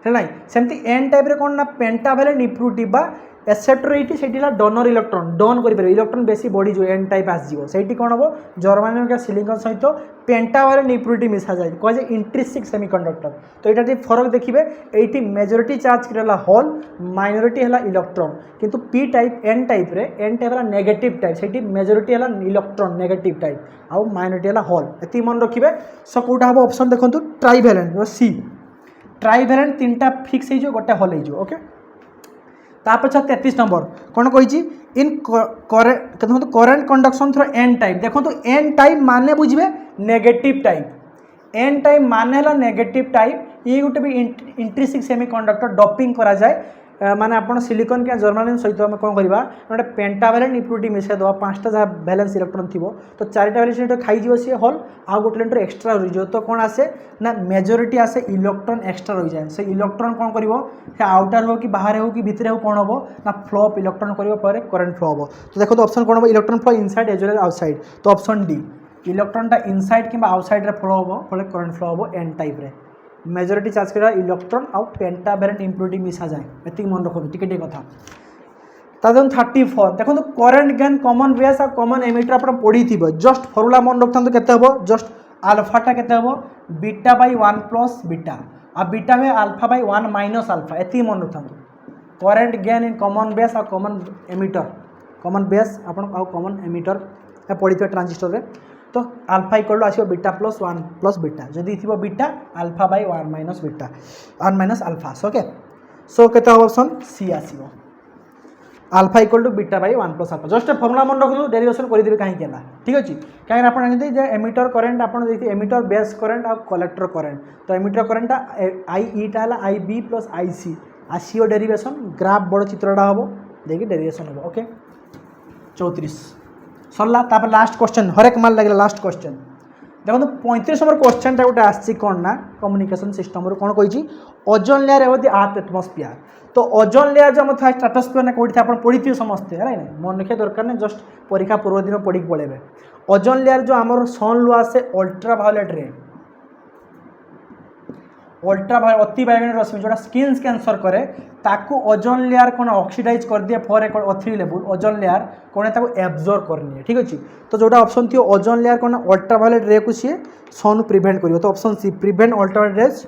है ना सेमती एन टाइप रे कौन ना पेंटावैलेंट इम्प्यूरिटी बा एक्सेप्टर ये से डोनर इलेक्ट्रॉन डोन कर इलेक्ट्रॉन बेसी बढ़ी जो एन टाइप आसो से कौन हम जर्मानियम का सिलिकन सहित पेंटावैलेंट इम्प्यूरिटी मिसा जाए कह जाए इंट्रिसिक सेमीकंडक्टर। तो यहाँ फरक देखिए ये मेजोरिटी चार्ज करा हॉल माइनोरिटी है इलेक्ट्रॉन किंतु पी टाइप एन टाइप है नेगेटिव टाइप से मेजोरिटी है इलेक्ट्रॉन नेगेटिव टाइप आउ माइनोरिटी है हॉल ये मन रखिए। सो कौटा हम ऑप्शन देखो ट्राइवैलेंट सी ट्राइवैलेंट 3टा फिक्स हो गोटे हल हो। ओके तापर 33 नंबर कौन कही in current conduction through N type देखो तो एन टाइप माने बुझे नेगेटिव टाइप एन टाइप माने नेगेटिव टाइप ये गोटे भी इंट्रिसिक सेमीकंडक्टर डपिंग करा जाए माने आप सिलिकन क्या जर्मानियम सहित आम कौन करवा गोटे पेंटावैलेंट इम्प्यूरिटी मिसाई दवा 5टा जहाँ भैलेंस इलेक्ट्रॉन थी तो 4टा भैलेंस खाई सी हॉल आउ गोटे इलेक्ट्रॉन एक्सट्रा रही तो कौन आसे ना मेजोरिटी आसे इलेक्ट्रॉन एक्सट्रा रही जाए से इलेक्ट्रॉन कौन कर आउटर हो कि बाहर हो कि भितर हो कौन हम ना फ्लो अफ इलेक्ट्रॉन कर करेंट फ्लो हम। तो देखो तो ऑप्शन कौन हम electron flow inside as well as outside तो ऑप्शन डी इलेक्ट्रॉनटा इनसाइड कि आउटसाइड फ्लो हम फल करेंट फ्लो हम एन टाइप रे मेजोरिटी चार्ज करा इलेक्ट्रॉन आउ पेंटावैलेंट इम्प्यूरिटी मिसा जाए ये मन रखो टिके कथा। तादन 34 देखो तो करेंट गेन कॉमन बेस और कॉमन एमिटर आप पढ़ी थी जस्ट फर्मुला मन रखता केते हम जस्ट आल्फाटा केते हम बीटा बाई 1 प्लस बीटा आ बीटा हुए आल्फा बाई 1 माइनस आल्फा ये मन रखता current gain in common base और कॉमन एमिटर कॉमन बेस आप कॉमन एमिटर पढ़ी थे ट्रांजिस्टर रे तो आल्फा इक्वल आसो बीटा प्लस 1 प्लस बीटा जदि थी beta alpha by 1 minus beta 1 minus alpha okay. So केते ऑप्शन सी आसो alpha equal to beta by 1 plus alpha just formula मन रखु डेरिवेशन करदेवे कहीं ठीक अच्छे कहीं आप जानते एमिटर करेंट आप एमिटर बेस करेंट और कलेक्टर करेंट तो एमिटर करेंट आई ईटा है आई बी प्लस आई सी आसो डेरिवेशन ग्राफ बड़ चित्रटा हम देखिए डेरिवेशन हम। ओके 34 सरला तापर लास्ट क्वेश्चन हरेक माल लगे लास्ट क्वेश्चन देखो तो 35 नंबर क्वेश्चन गोटे आसी कौन ना कम्युनिकेशन सिस्टम कौन कही ओजोन लेयर एवं द अर्थ एटमोस्फियर तो ओजोन लेयर जो था स्ट्राटोस्फियर ना कौटी आप पढ़ी थे समस्ते है ना मन रखिए दरकार नहीं जस्ट परीक्षा पूर्व दिन पढ़ी पड़े ओजोन लेयर जो आम सन लुआ आसे अल्ट्रावायोलेट रे अल्ट्राभायोलेट अति बाइगणी रश्मि जोटा स्किन कैंसर करे ताकू ओजोन लेयर कौन ऑक्सीडाइज कर दिए फॉर एक O3 लेवल ओजोन लेयर कौन ताको एब्जॉर्ब करनी ठीक अच्छे। तो जोटा ऑप्शन थी ओजोन लेयर कौन अल्ट्राभायोलेट रे को सी सन प्रिवेंट कर। तो option C prevent ultraviolet rays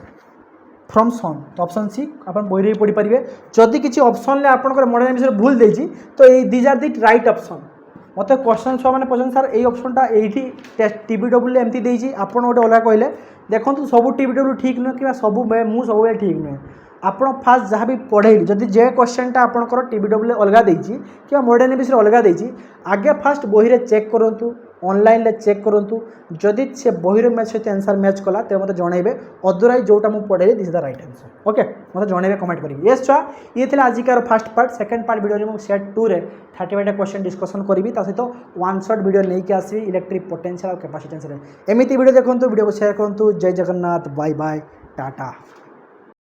from sun. तो ऑप्शन सी आप बही पढ़ी पारे। जदि किसी ऑप्शन आपंकर मॉडर्न विषय भूल देती तो ये these are the right option. मत क्वेश्चन छुआ मैंने पचास सार ये ऑप्शनटा ये TBW एमती देती आप गोटे अलग कहले देखो सब TBW ठीक नुहे कि सब मुझे सब ठीक नुहे आप फास्ट जहाँ भी पढ़े जदि जे क्वेश्चनटा आपंकर TBW अलग देती कि मॉडर्न विषय अलग देती आगे फास्ट बही चेक करूँ ऑनलाइन चेक करूँ जदि से बही मैच सहित आंसर मैच कला तो मतलब जनइबे अदरवाइज जोटा मुझे पढ़े this the right answer okay मतलब जनइबे कमेंट करेंगे। ये छुआ ये थे आजिकार first part. Second part video में सेट 2 रे 35 क्वेश्चन डिस्कसन करी सहित वन शॉट वीडियो नहीं आसवि इलेक्ट्रिक पोटेंशियल और कैपेसिटेंस एमती वीडियो देखो वीडियो को शेयर करूँ। जय जगन्नाथ बाय बाय टाटा।